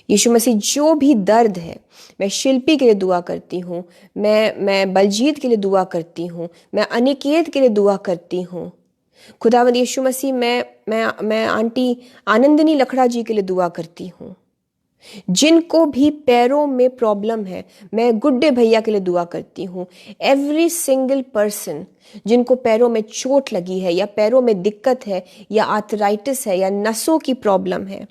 यीशु मसीह जो भी दर्द है, मैं शिल्पी के लिए दुआ करती हूँ, मैं बलजीत के लिए दुआ करती हूँ, मैं अनिकेत के लिए दुआ करती हूँ। खुदावंद यीशु मसीह, मैं आंटी आनंदिनी लखड़ा जी के लिए दुआ करती हूँ। जिनको भी पैरों में प्रॉब्लम है, मैं गुड्डे भैया के लिए दुआ करती हूँ। एवरी सिंगल पर्सन जिनको पैरों में चोट लगी है, या पैरों में दिक्कत है, या आर्थराइटिस है, या नसों की प्रॉब्लम है,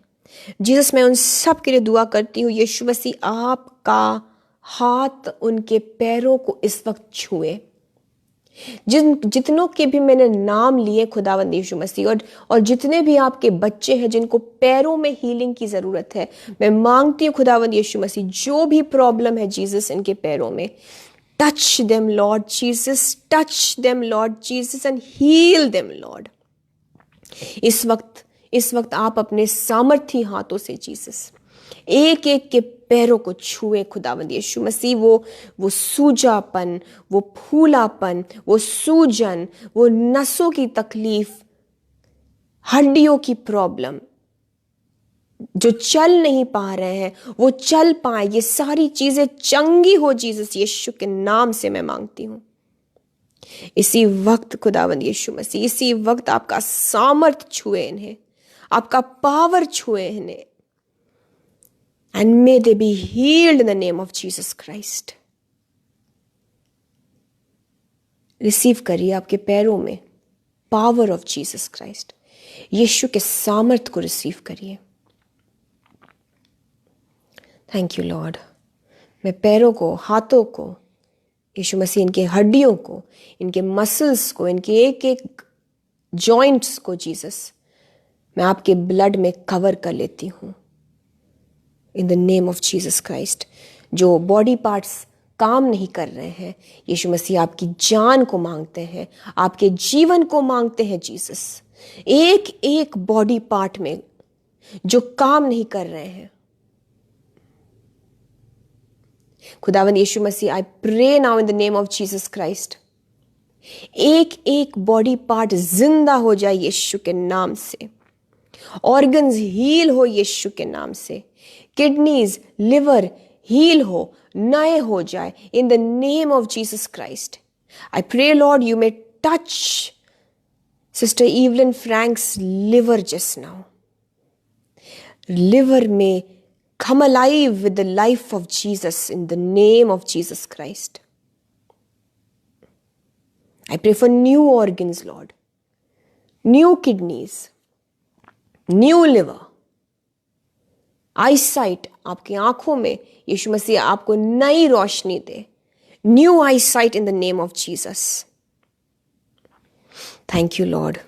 जीसस मैं उन सब के लिए दुआ करती हूँ। यीशु मसीह, आपका हाथ उनके पैरों को इस वक्त छुए। जितनों के भी मैंने नाम लिए खुदावंद यीशु मसीह, और जितने भी आपके बच्चे हैं जिनको पैरों में हीलिंग की ज़रूरत है, मैं मांगती हूँ खुदावंद यीशु मसीह, जो भी प्रॉब्लम है जीसस इनके पैरों में, touch them Lord Jesus, touch them Lord Jesus and heal them Lord. इस वक्त आप अपने सामर्थी हाथों से जीसस एक एक के पैरों को छुए खुदावंद यीशु मसीह। वो सूजापन, वो फूलापन, वो सूजन, वो नसों की तकलीफ, हड्डियों की प्रॉब्लम, जो चल नहीं पा रहे हैं वो चल पाए, ये सारी चीजें चंगी हो जीसस यीशु के नाम से मैं मांगती हूँ। इसी वक्त खुदावंद यीशु मसीह, इसी वक्त आपका सामर्थ छुए इन्हें, आपका पावर छुए इन्हें, and may they be healed in the name of Jesus Christ. Receive करिए आपके पैरों में पावर ऑफ जीसस क्राइस्ट, यीशु के सामर्थ को रिसीव करिए। Thank you Lord. मैं पैरों को, हाथों को, यीशु मसीह इनके हड्डियों को, इनके मसल्स को, इनके एक एक जॉइंट्स को जीसस मैं आपके ब्लड में कवर कर लेती हूँ इन the name of Jesus Christ. जो बॉडी पार्ट्स काम नहीं कर रहे हैं, यीशु मसीह आपकी जान को मांगते हैं, आपके जीवन को मांगते हैं जीसस। एक एक बॉडी पार्ट में जो काम नहीं कर रहे हैं, खुदावंद यीशु Masih, I pray now in the name of Jesus Christ, एक एक बॉडी पार्ट जिंदा हो जाए यीशु के नाम से। ऑर्गन्स हील हो यीशु के नाम से। किडनीज, लिवर हील हो, नए हो जाए in the name of Jesus Christ. I pray Lord you may touch sister Evelyn Franks liver just now. Liver में come alive with the life of Jesus in the name of Jesus Christ. I pray for new organs, Lord, new kidneys, new liver, eyesight, आपकी आंखों में यीशु मसीह आपको नई रोशनी दे, new eyesight in the name of Jesus. Thank you, Lord.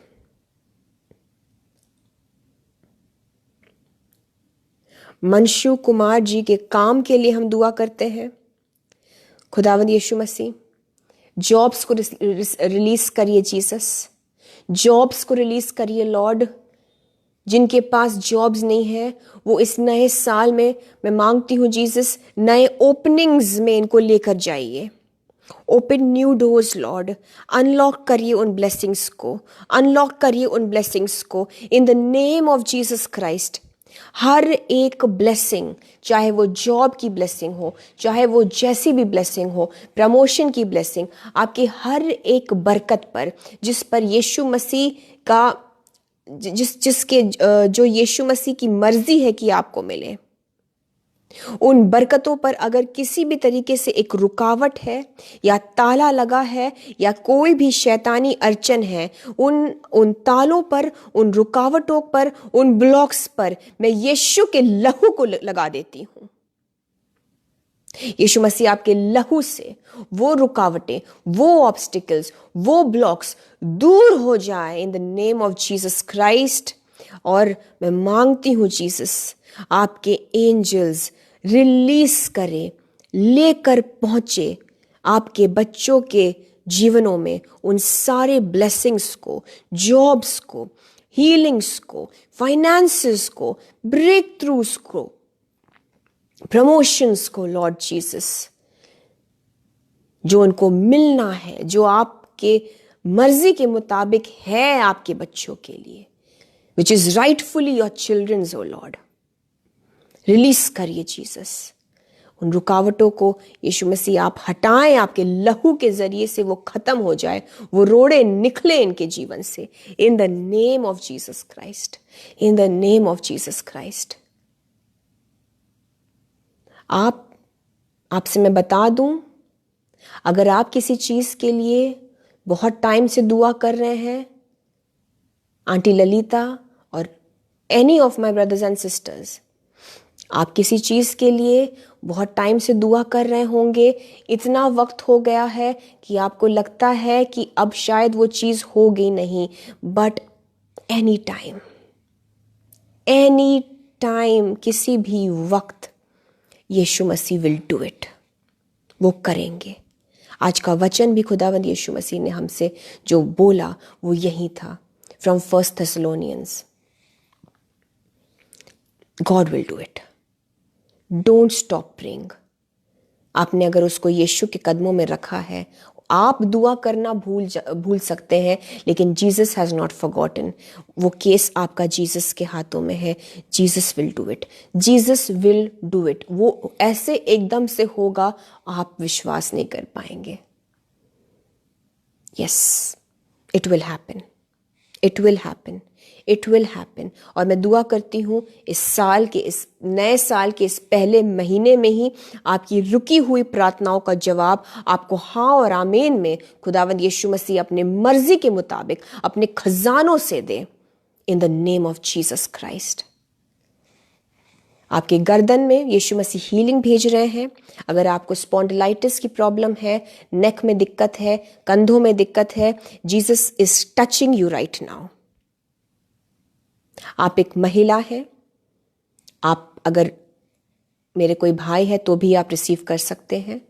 मनशु Kumar ji के काम के लिए हम दुआ करते हैं। खुदावंद यीशु मसीह, जॉब्स को रिलीज करिए जीसस, जॉब्स को रिलीज करिए लॉर्ड। जिनके पास जॉब्स नहीं है वो इस नए साल में, मैं मांगती हूँ जीसस, नए ओपनिंग्स में इनको लेकर जाइए। Open new doors Lord, unlock करिए उन ब्लेसिंग्स को, अनलॉक करिए उन ब्लेसिंग्स को in the name of Jesus Christ. हर एक ब्लेसिंग, चाहे वो जॉब की ब्लेसिंग हो, चाहे वो जैसी भी ब्लेसिंग हो, प्रमोशन की ब्लेसिंग, आपकी हर एक बरकत पर, जिस पर यीशु मसीह का जिसके जो यीशु मसीह की मर्जी है कि आपको मिले, उन बरकतों पर अगर किसी भी तरीके से एक रुकावट है या ताला लगा है या कोई भी शैतानी अड़चन है, उन तालों पर, उन रुकावटों पर, उन ब्लॉक्स पर मैं यीशु के लहू को लगा देती हूं। यीशु मसीह आपके लहू से वो रुकावटें, वो ऑब्स्टिकल्स, वो ब्लॉक्स दूर हो जाए in the name of Jesus Christ. और मैं मांगती हूं जीसस, आपके एंजल्स रिलीज करें, लेकर पहुंचे आपके बच्चों के जीवनों में उन सारे ब्लेसिंग्स को, जॉब्स को, हीलिंग्स को, फाइनेंसेस को, ब्रेक थ्रूस को, प्रमोशंस को लॉर्ड जीसस, जो उनको मिलना है, जो आपके मर्जी के मुताबिक है आपके बच्चों के लिए, which is rightfully your childrens O Lord. Release करिए जीसस। उन रुकावटों को यीशु मसीह आप हटाएं, आपके लहू के जरिए से वो खत्म हो जाए, वो रोड़े निकले इनके जीवन से इन the name of Jesus Christ, in the name of Jesus Christ. आपसे मैं बता दूं, अगर आप किसी चीज के लिए बहुत टाइम से दुआ कर रहे हैं, आंटी ललिता और any of my brothers and sisters, आप किसी चीज के लिए बहुत टाइम से दुआ कर रहे होंगे, इतना वक्त हो गया है कि आपको लगता है कि अब शायद वो चीज होगी नहीं, बट एनी टाइम, किसी भी वक्त यीशु मसीह विल डू इट, वो करेंगे। आज का वचन भी खुदावंद यीशु मसीह ने हमसे जो बोला वो यही था, from 1 Thessalonians, God will do it. Don't stop praying. आपने अगर उसको यीशु के कदमों में रखा है, आप दुआ करना भूल सकते हैं, लेकिन जीसस हैज नॉट फॉरगॉटन। वो केस आपका जीसस के हाथों में है। Jesus will do it, Jesus will do it. वो ऐसे एकदम से होगा, आप विश्वास नहीं कर पाएंगे। Yes, it will happen, it will happen, it will happen. और मैं दुआ करती हूँ इस साल के, इस नए साल के इस पहले महीने में ही आपकी रुकी हुई प्रार्थनाओं का जवाब आपको हाँ और आमीन में खुदावंद यीशु मसीह अपने मर्जी के मुताबिक अपने खजानों से दे, in the name of Jesus Christ. आपके गर्दन में यीशु मसीह हीलिंग भेज रहे हैं। अगर आपको स्पॉन्डिलाइटिस की प्रॉब्लम है, नेक में दिक्कत है, कंधों में दिक्कत है, Jesus is touching you right now. आप एक महिला हैं। आप अगर मेरे कोई भाई है तो भी आप रिसीव कर सकते हैं,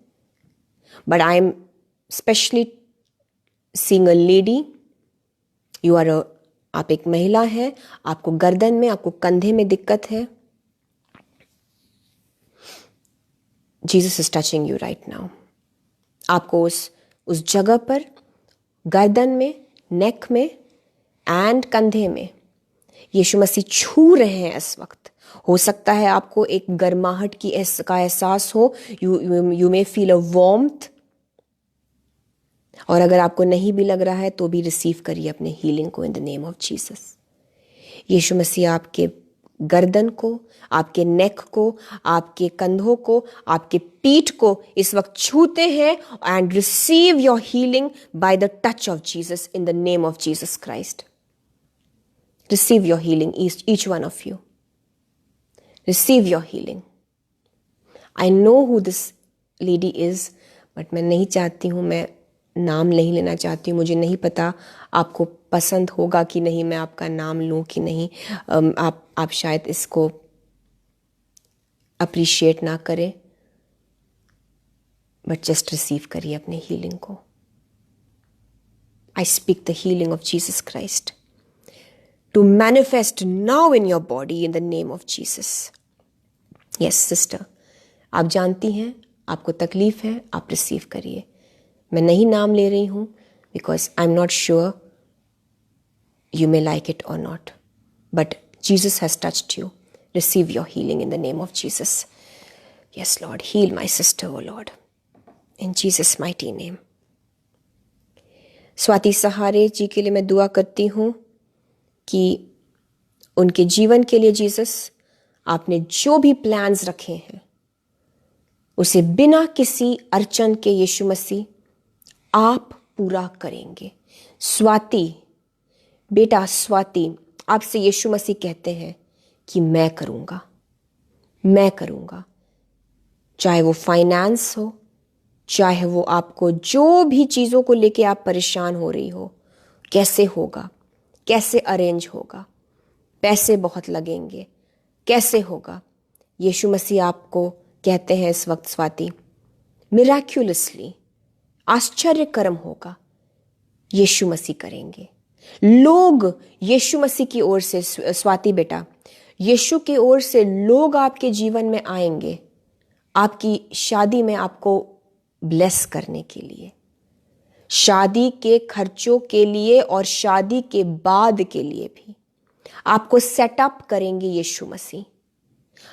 but I am specially seeing a lady. You are आप एक महिला हैं, आपको गर्दन में, आपको कंधे में दिक्कत है। Jesus is touching you right now. आपको उस जगह पर, गर्दन में, नेक में एंड कंधे में यीशु मसीह छू रहे हैं इस वक्त। हो सकता है आपको एक गर्माहट का एहसास हो। You may feel a warmth. और अगर आपको नहीं भी लग रहा है तो भी रिसीव करिए अपने हीलिंग को in the name of Jesus. Yeshu Masih आपके गर्दन को, आपके नेक को, आपके कंधों को, आपके पीठ को इस वक्त छूते हैं and receive your healing by the touch of Jesus in the name of Jesus Christ. Receive your healing, each one of you. Receive your healing. I know who this lady is, but मैं नहीं चाहती हूँ, मैं नाम नहीं लेना चाहती हूँ। मुझे नहीं पता आपको पसंद होगा कि नहीं, मैं आपका नाम लूँ कि नहीं। आप शायद इसको अप्रिशिएट ना करें, बट जस्ट रिसीव करिए अपने हीलिंग को। I speak the healing of Jesus Christ to manifest now in your body in the name of Jesus. Yes, sister. आप जानती हैं, आपको तकलीफ है, आप रिसीव करिए। मैं नहीं नाम ले रही हूँ because I'm not sure you may like it or not. But Jesus has touched you. Receive your healing in the name of Jesus. Yes, Lord. Heal my sister, oh Lord. In Jesus' mighty name. Swati सहारे जी के लिए मैं दुआ करती हूँ कि उनके जीवन के लिए जीसस, आपने जो भी प्लान्स रखे हैं उसे बिना किसी अड़चन के यीशु मसीह आप पूरा करेंगे। स्वाति, बेटा स्वाति, आपसे यीशु मसीह कहते हैं कि मैं करूँगा, मैं करूँगा। चाहे वो फाइनेंस हो, चाहे वो आपको जो भी चीज़ों को लेके आप परेशान हो रही हो, कैसे होगा, कैसे अरेंज होगा, पैसे बहुत लगेंगे, कैसे होगा। यीशु मसीह आपको कहते हैं इस वक्त स्वाति, मिराक्युलसली, आश्चर्य कर्म होगा, यीशु मसीह करेंगे। लोग यीशु मसीह की ओर से, स्वाति बेटा, यीशु की ओर से लोग आपके जीवन में आएंगे, आपकी शादी में आपको ब्लेस करने के लिए, शादी के खर्चों के लिए और शादी के बाद के लिए भी आपको सेटअप करेंगे यीशु मसीह।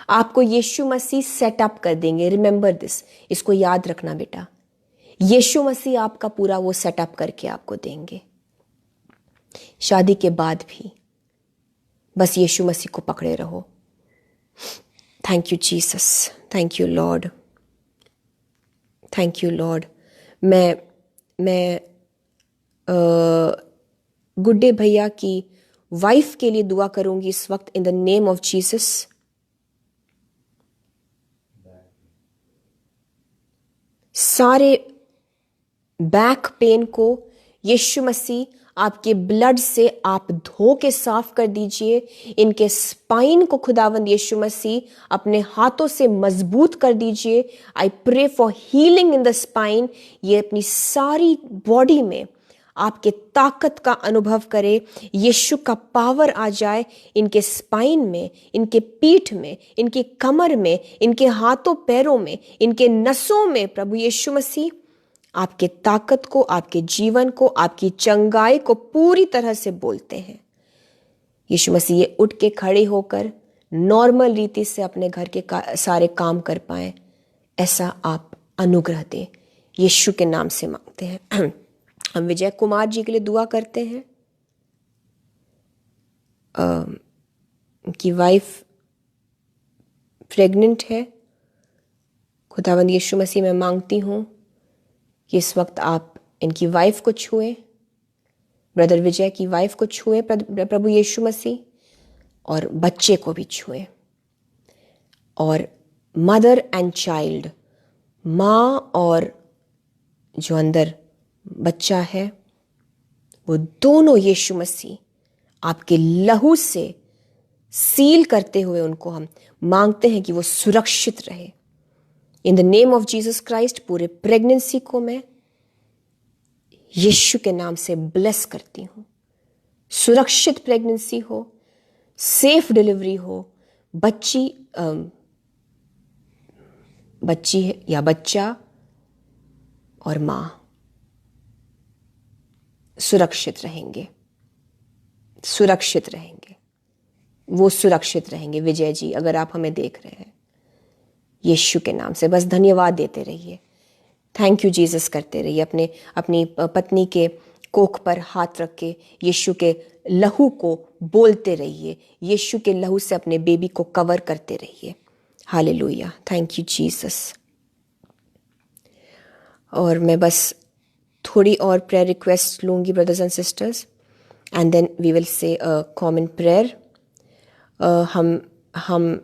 आपको यीशु मसीह सेटअप कर देंगे। रिमेंबर दिस, इसको याद रखना बेटा। यीशु मसीह आपका पूरा वो सेटअप करके आपको देंगे। शादी के बाद भी बस यीशु मसीह को पकड़े रहो। Thank you Jesus, thank you Lord, thank you Lord. मैं गुड्डे भैया की वाइफ के लिए दुआ करूंगी इस वक्त इन द नेम ऑफ जीसस। सारे बैक पेन को यीशु मसीह आपके ब्लड से आप धो के साफ कर दीजिए। इनके स्पाइन को खुदावंद यीशु मसीह अपने हाथों से मजबूत कर दीजिए। I pray for healing in the spine. ये अपनी सारी बॉडी में आपके ताकत का अनुभव करे, यीशु का पावर आ जाए इनके स्पाइन में, इनके पीठ में, इनकी कमर में, इनके हाथों पैरों में, इनके नसों में। प्रभु यीशु मसीह आपके ताकत को, आपके जीवन को, आपकी चंगाई को पूरी तरह से बोलते हैं। यीशु मसीह ये उठ के खड़े होकर नॉर्मल रीति से अपने घर के सारे काम कर पाए, ऐसा आप अनुग्रह दें। यीशु के नाम से मांगते हैं। हम विजय कुमार जी के लिए दुआ करते हैं। उनकी वाइफ प्रेग्नेंट है। खुदावंद यीशु मसीह मैं मांगती हूँ कि इस वक्त आप इनकी वाइफ को छुएं, ब्रदर विजय की वाइफ को छुएं प्रभु यीशु मसीह, और बच्चे को भी छुएं। और मदर एंड चाइल्ड, माँ और जो अंदर बच्चा है, वो दोनों यीशु मसीह आपके लहू से सील करते हुए उनको हम मांगते हैं कि वो सुरक्षित रहे। इन the name of Jesus Christ पूरे प्रेगनेंसी को मैं यीशु के नाम से ब्लेस करती हूँ। सुरक्षित प्रेगनेंसी हो, सेफ डिलीवरी हो, बच्ची या बच्चा और मां सुरक्षित रहेंगे, सुरक्षित रहेंगे, वो सुरक्षित रहेंगे। विजय जी, अगर आप हमें देख रहे हैं, यीशु के नाम से बस धन्यवाद देते रहिए, थैंक यू जीसस करते रहिए। अपनी पत्नी के कोख पर हाथ रख के यीशु के लहू को बोलते रहिए, यीशु के लहू से अपने बेबी को कवर करते रहिए। Hallelujah, thank you Jesus. और मैं बस थोड़ी और प्रेयर रिक्वेस्ट लूँगी brothers and sisters, and then we will say a common prayer. हम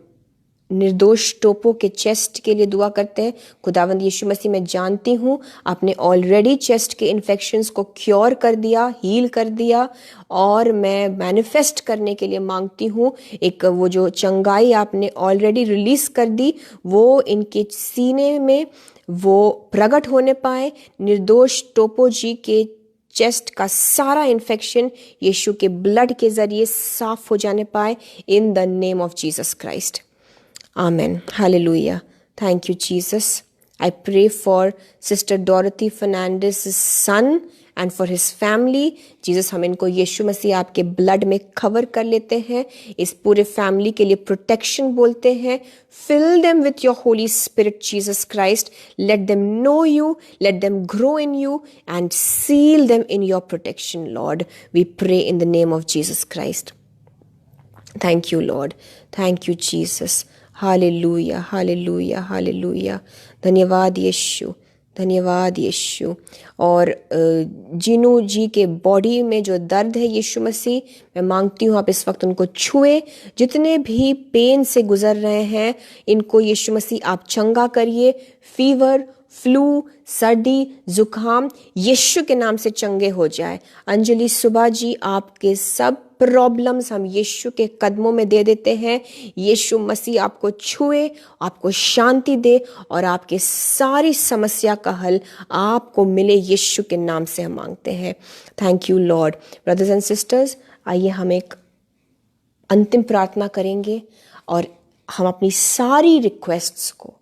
निर्दोष टोपो के चेस्ट के लिए दुआ करते हैं। खुदावंद यीशु मसीह, मैं जानती हूँ आपने ऑलरेडी चेस्ट के इन्फेक्शंस को क्योर कर दिया, हील कर दिया, और मैं मैनिफेस्ट करने के लिए मांगती हूँ एक वो जो चंगाई आपने ऑलरेडी रिलीज कर दी, वो इनके सीने में वो प्रकट होने पाए। निर्दोष टोपो जी के चेस्ट का सारा इन्फेक्शन यीशु के ब्लड के जरिए साफ हो जाने पाए, इन the name of Jesus Christ. Amen. Hallelujah. Thank you, Jesus. I pray for Sister Dorothy Fernandez's son and for his family. Jesus, हम इनको यीशु मसीह आपके ब्लड में कवर कर लेते हैं। इस पूरे फैमिली के लिए प्रोटेक्शन बोलते हैं। Fill them with your Holy Spirit, Jesus Christ. Let them know you. Let them grow in you and seal them in your protection, Lord. We pray in the name of Jesus Christ. Thank you, Lord. Thank you, Jesus. Hallelujah, hallelujah, hallelujah. धन्यवाद यीशु, धन्यवाद यीशु। और जीनू जी के body में जो दर्द है यीशु मसीह, मैं मांगती हूँ आप इस वक्त उनको छुए। जितने भी पेन से गुजर रहे हैं, इनको यीशु मसीह आप चंगा करिए। फीवर, फ्लू, सर्दी, जुकाम यीशु के नाम से चंगे हो जाए। अंजलि सुबह जी, आपके सब प्रॉब्लम्स हम यीशु के कदमों में दे देते हैं। यीशु मसीह आपको छुए, आपको शांति दे, और आपके सारी समस्या का हल आपको मिले, यीशु के नाम से हम मांगते हैं। Thank you Lord. Brothers and sisters, आइए हम एक अंतिम प्रार्थना करेंगे, और हम अपनी सारी रिक्वेस्ट्स को,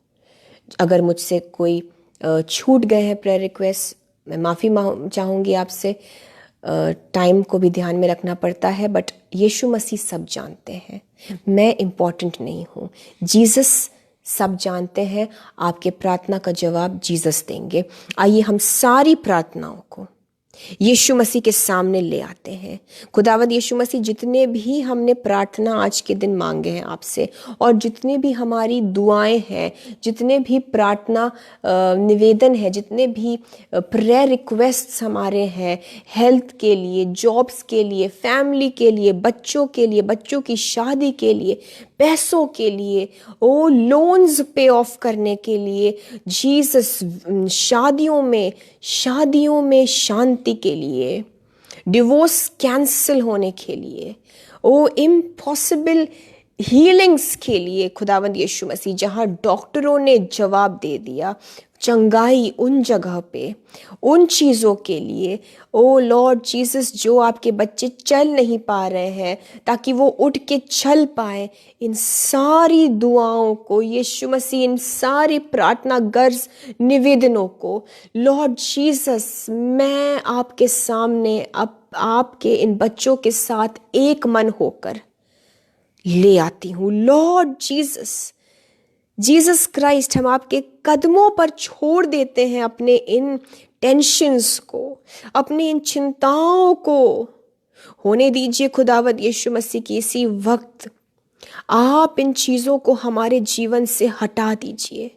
अगर मुझसे कोई छूट गए हैं प्रेयर रिक्वेस्ट, मैं माफ़ी चाहूँगी आपसे। टाइम को भी ध्यान में रखना पड़ता है, बट यीशु मसीह सब जानते हैं, मैं इम्पॉर्टेंट नहीं हूँ। जीसस सब जानते हैं, आपके प्रार्थना का जवाब जीसस देंगे। आइए हम सारी प्रार्थनाओं को यीशु मसीह के सामने ले आते हैं। खुदावंद यीशु मसीह, जितने भी हमने प्रार्थना आज के दिन मांगे हैं आपसे, और जितने भी हमारी दुआएं हैं, जितने भी प्रार्थना निवेदन है, जितने भी प्रेयर रिक्वेस्ट्स हमारे हैं, हेल्थ के लिए, जॉब्स के लिए, फैमिली के लिए, बच्चों के लिए, बच्चों की शादी के लिए, पैसों के लिए, ओ लोन्स पे ऑफ करने के लिए, जीसस शादियों में शांति के लिए, डिवोर्स कैंसिल होने के लिए, ओ इम्पॉसिबल हीलिंग्स के लिए, खुदावंद यीशु मसीह, जहाँ डॉक्टरों ने जवाब दे दिया, चंगाई उन जगह पे, उन चीज़ों के लिए, ओ लॉर्ड जीसस, जो आपके बच्चे चल नहीं पा रहे हैं ताकि वो उठ के चल पाए, इन सारी दुआओं को यीशु मसीह, इन सारी प्रार्थना गर्ज निवेदनों को लॉर्ड जीसस, मैं आपके सामने आपके इन बच्चों के साथ एक मन होकर ले आती हूँ। लॉर्ड जीसस क्राइस्ट, हम आपके कदमों पर छोड़ देते हैं अपने इन टेंशन्स को, अपनी इन चिंताओं को। होने दीजिए खुदावंद यीशु मसीह की इसी वक्त आप इन चीज़ों को हमारे जीवन से हटा दीजिए,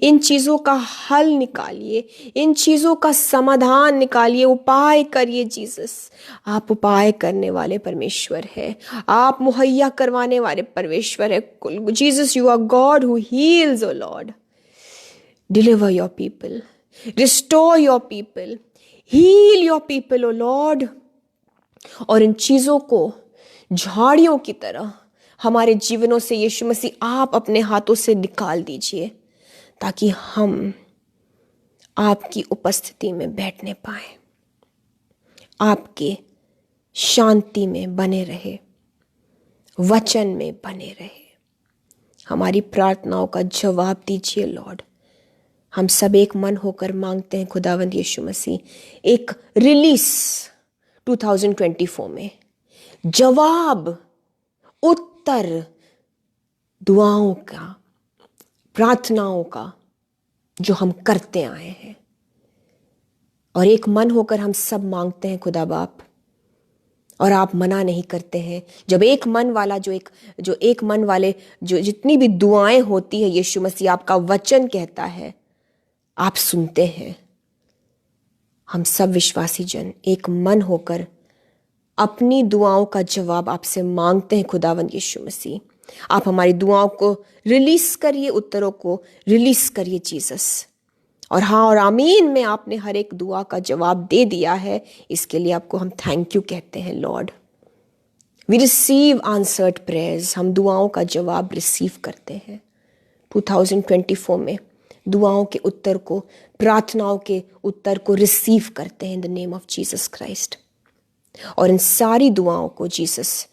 इन चीज़ों का हल निकालिए, इन चीज़ों का समाधान निकालिए, उपाय करिए। जीसस, आप उपाय करने वाले परमेश्वर है, आप मुहैया करवाने वाले परमेश्वर है। Jesus, you are God who heals, O Lord. Deliver your people, restore your people, heal your people, O Lord. और इन चीज़ों को झाड़ियों की तरह हमारे जीवनों से यीशु मसीह आप अपने हाथों से निकाल दीजिए, ताकि हम आपकी उपस्थिति में बैठने पाए, आपके शांति में बने रहे, वचन में बने रहे। हमारी प्रार्थनाओं का जवाब दीजिए लॉर्ड। हम सब एक मन होकर मांगते हैं खुदावंद यीशु मसीह, एक रिलीज 2024 में, जवाब, उत्तर दुआओं का, प्रार्थनाओं का जो हम करते आए हैं। और एक मन होकर हम सब मांगते हैं खुदा बाप, और आप मना नहीं करते हैं। जब एक मन वाला जो जितनी भी दुआएं होती है यीशु मसीह, आपका वचन कहता है आप सुनते हैं। हम सब विश्वासी जन एक मन होकर अपनी दुआओं का जवाब आपसे मांगते हैं खुदावंद यीशु मसीह। आप हमारी दुआओं को रिलीज करिए, उत्तरों को रिलीज करिए जीसस। और हाँ और आमीन में आपने हर एक दुआ का जवाब दे दिया है, इसके लिए आपको हम थैंक यू कहते हैं Lord. We receive answered prayers, हम दुआओं का जवाब रिसीव करते हैं 2024 में। दुआओं के उत्तर को, प्रार्थनाओं के उत्तर को रिसीव करते हैं in the name of Jesus Christ. और इन सारी दुआओं को जीसस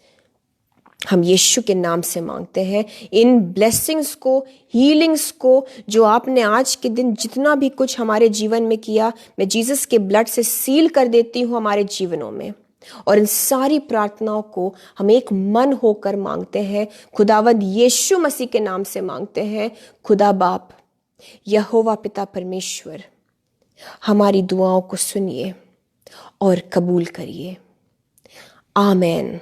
हम यीशु के नाम से मांगते हैं। इन ब्लेसिंग्स को, हीलिंग्स को, जो आपने आज के दिन जितना भी कुछ हमारे जीवन में किया, मैं जीसस के ब्लड से सील कर देती हूँ हमारे जीवनों में। और इन सारी प्रार्थनाओं को हम एक मन होकर मांगते हैं, खुदावंद यीशु मसीह के नाम से मांगते हैं। खुदा बाप, यहोवा पिता परमेश्वर, हमारी दुआओं को सुनिए और कबूल करिए। Amen,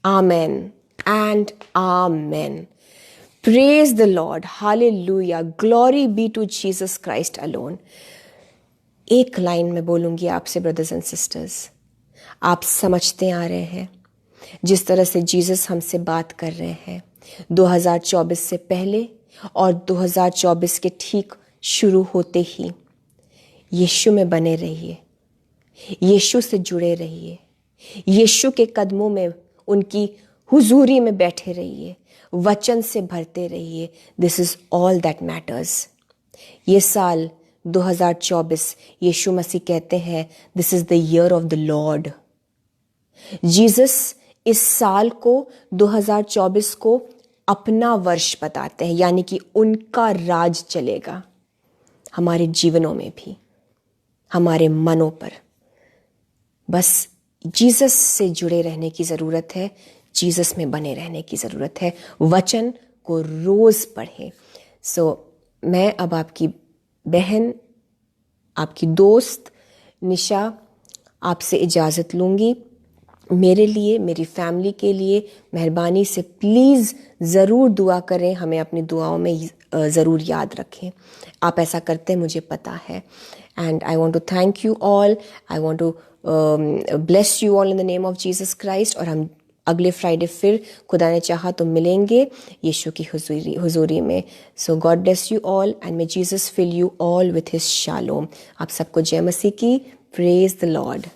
amen and amen. Praise the Lord, hallelujah, glory be to Jesus Christ alone। एक लाइन में बोलूंगी आपसे ब्रदर्स एंड सिस्टर्स, आप समझते आ रहे हैं जिस तरह से जीसस हमसे बात कर रहे हैं 2024 से पहले और 2024 के ठीक शुरू होते ही। यीशु में बने रहिए, यीशु से जुड़े रहिए, यीशु के कदमों में, उनकी हुजूरी में बैठे रहिए, वचन से भरते रहिए। This is all that matters. ये साल 2024 यीशु मसीह कहते हैं this is the year of the Lord. Jesus इस साल को 2024 को अपना वर्ष बताते हैं, यानी कि उनका राज चलेगा हमारे जीवनों में भी, हमारे मनों पर। बस जीसस से जुड़े रहने की ज़रूरत है, जीसस में बने रहने की ज़रूरत है, वचन को रोज़ पढ़ें। मैं अब आपकी बहन, आपकी दोस्त निशा आपसे इजाज़त लूँगी। मेरे लिए, मेरी फैमिली के लिए मेहरबानी से प्लीज़ ज़रूर दुआ करें, हमें अपनी दुआओं में ज़रूर याद रखें। आप ऐसा करते हैं मुझे पता है। And I want to thank you all, I want to bless you all in the name of Jesus Christ. और हम अगले फ्राइडे फिर खुदा ने चाहा तो मिलेंगे यीशु की हुजूरी में। So God bless you all and may Jesus fill you all with his shalom. आप सबको जय मसीह की। Praise the Lord.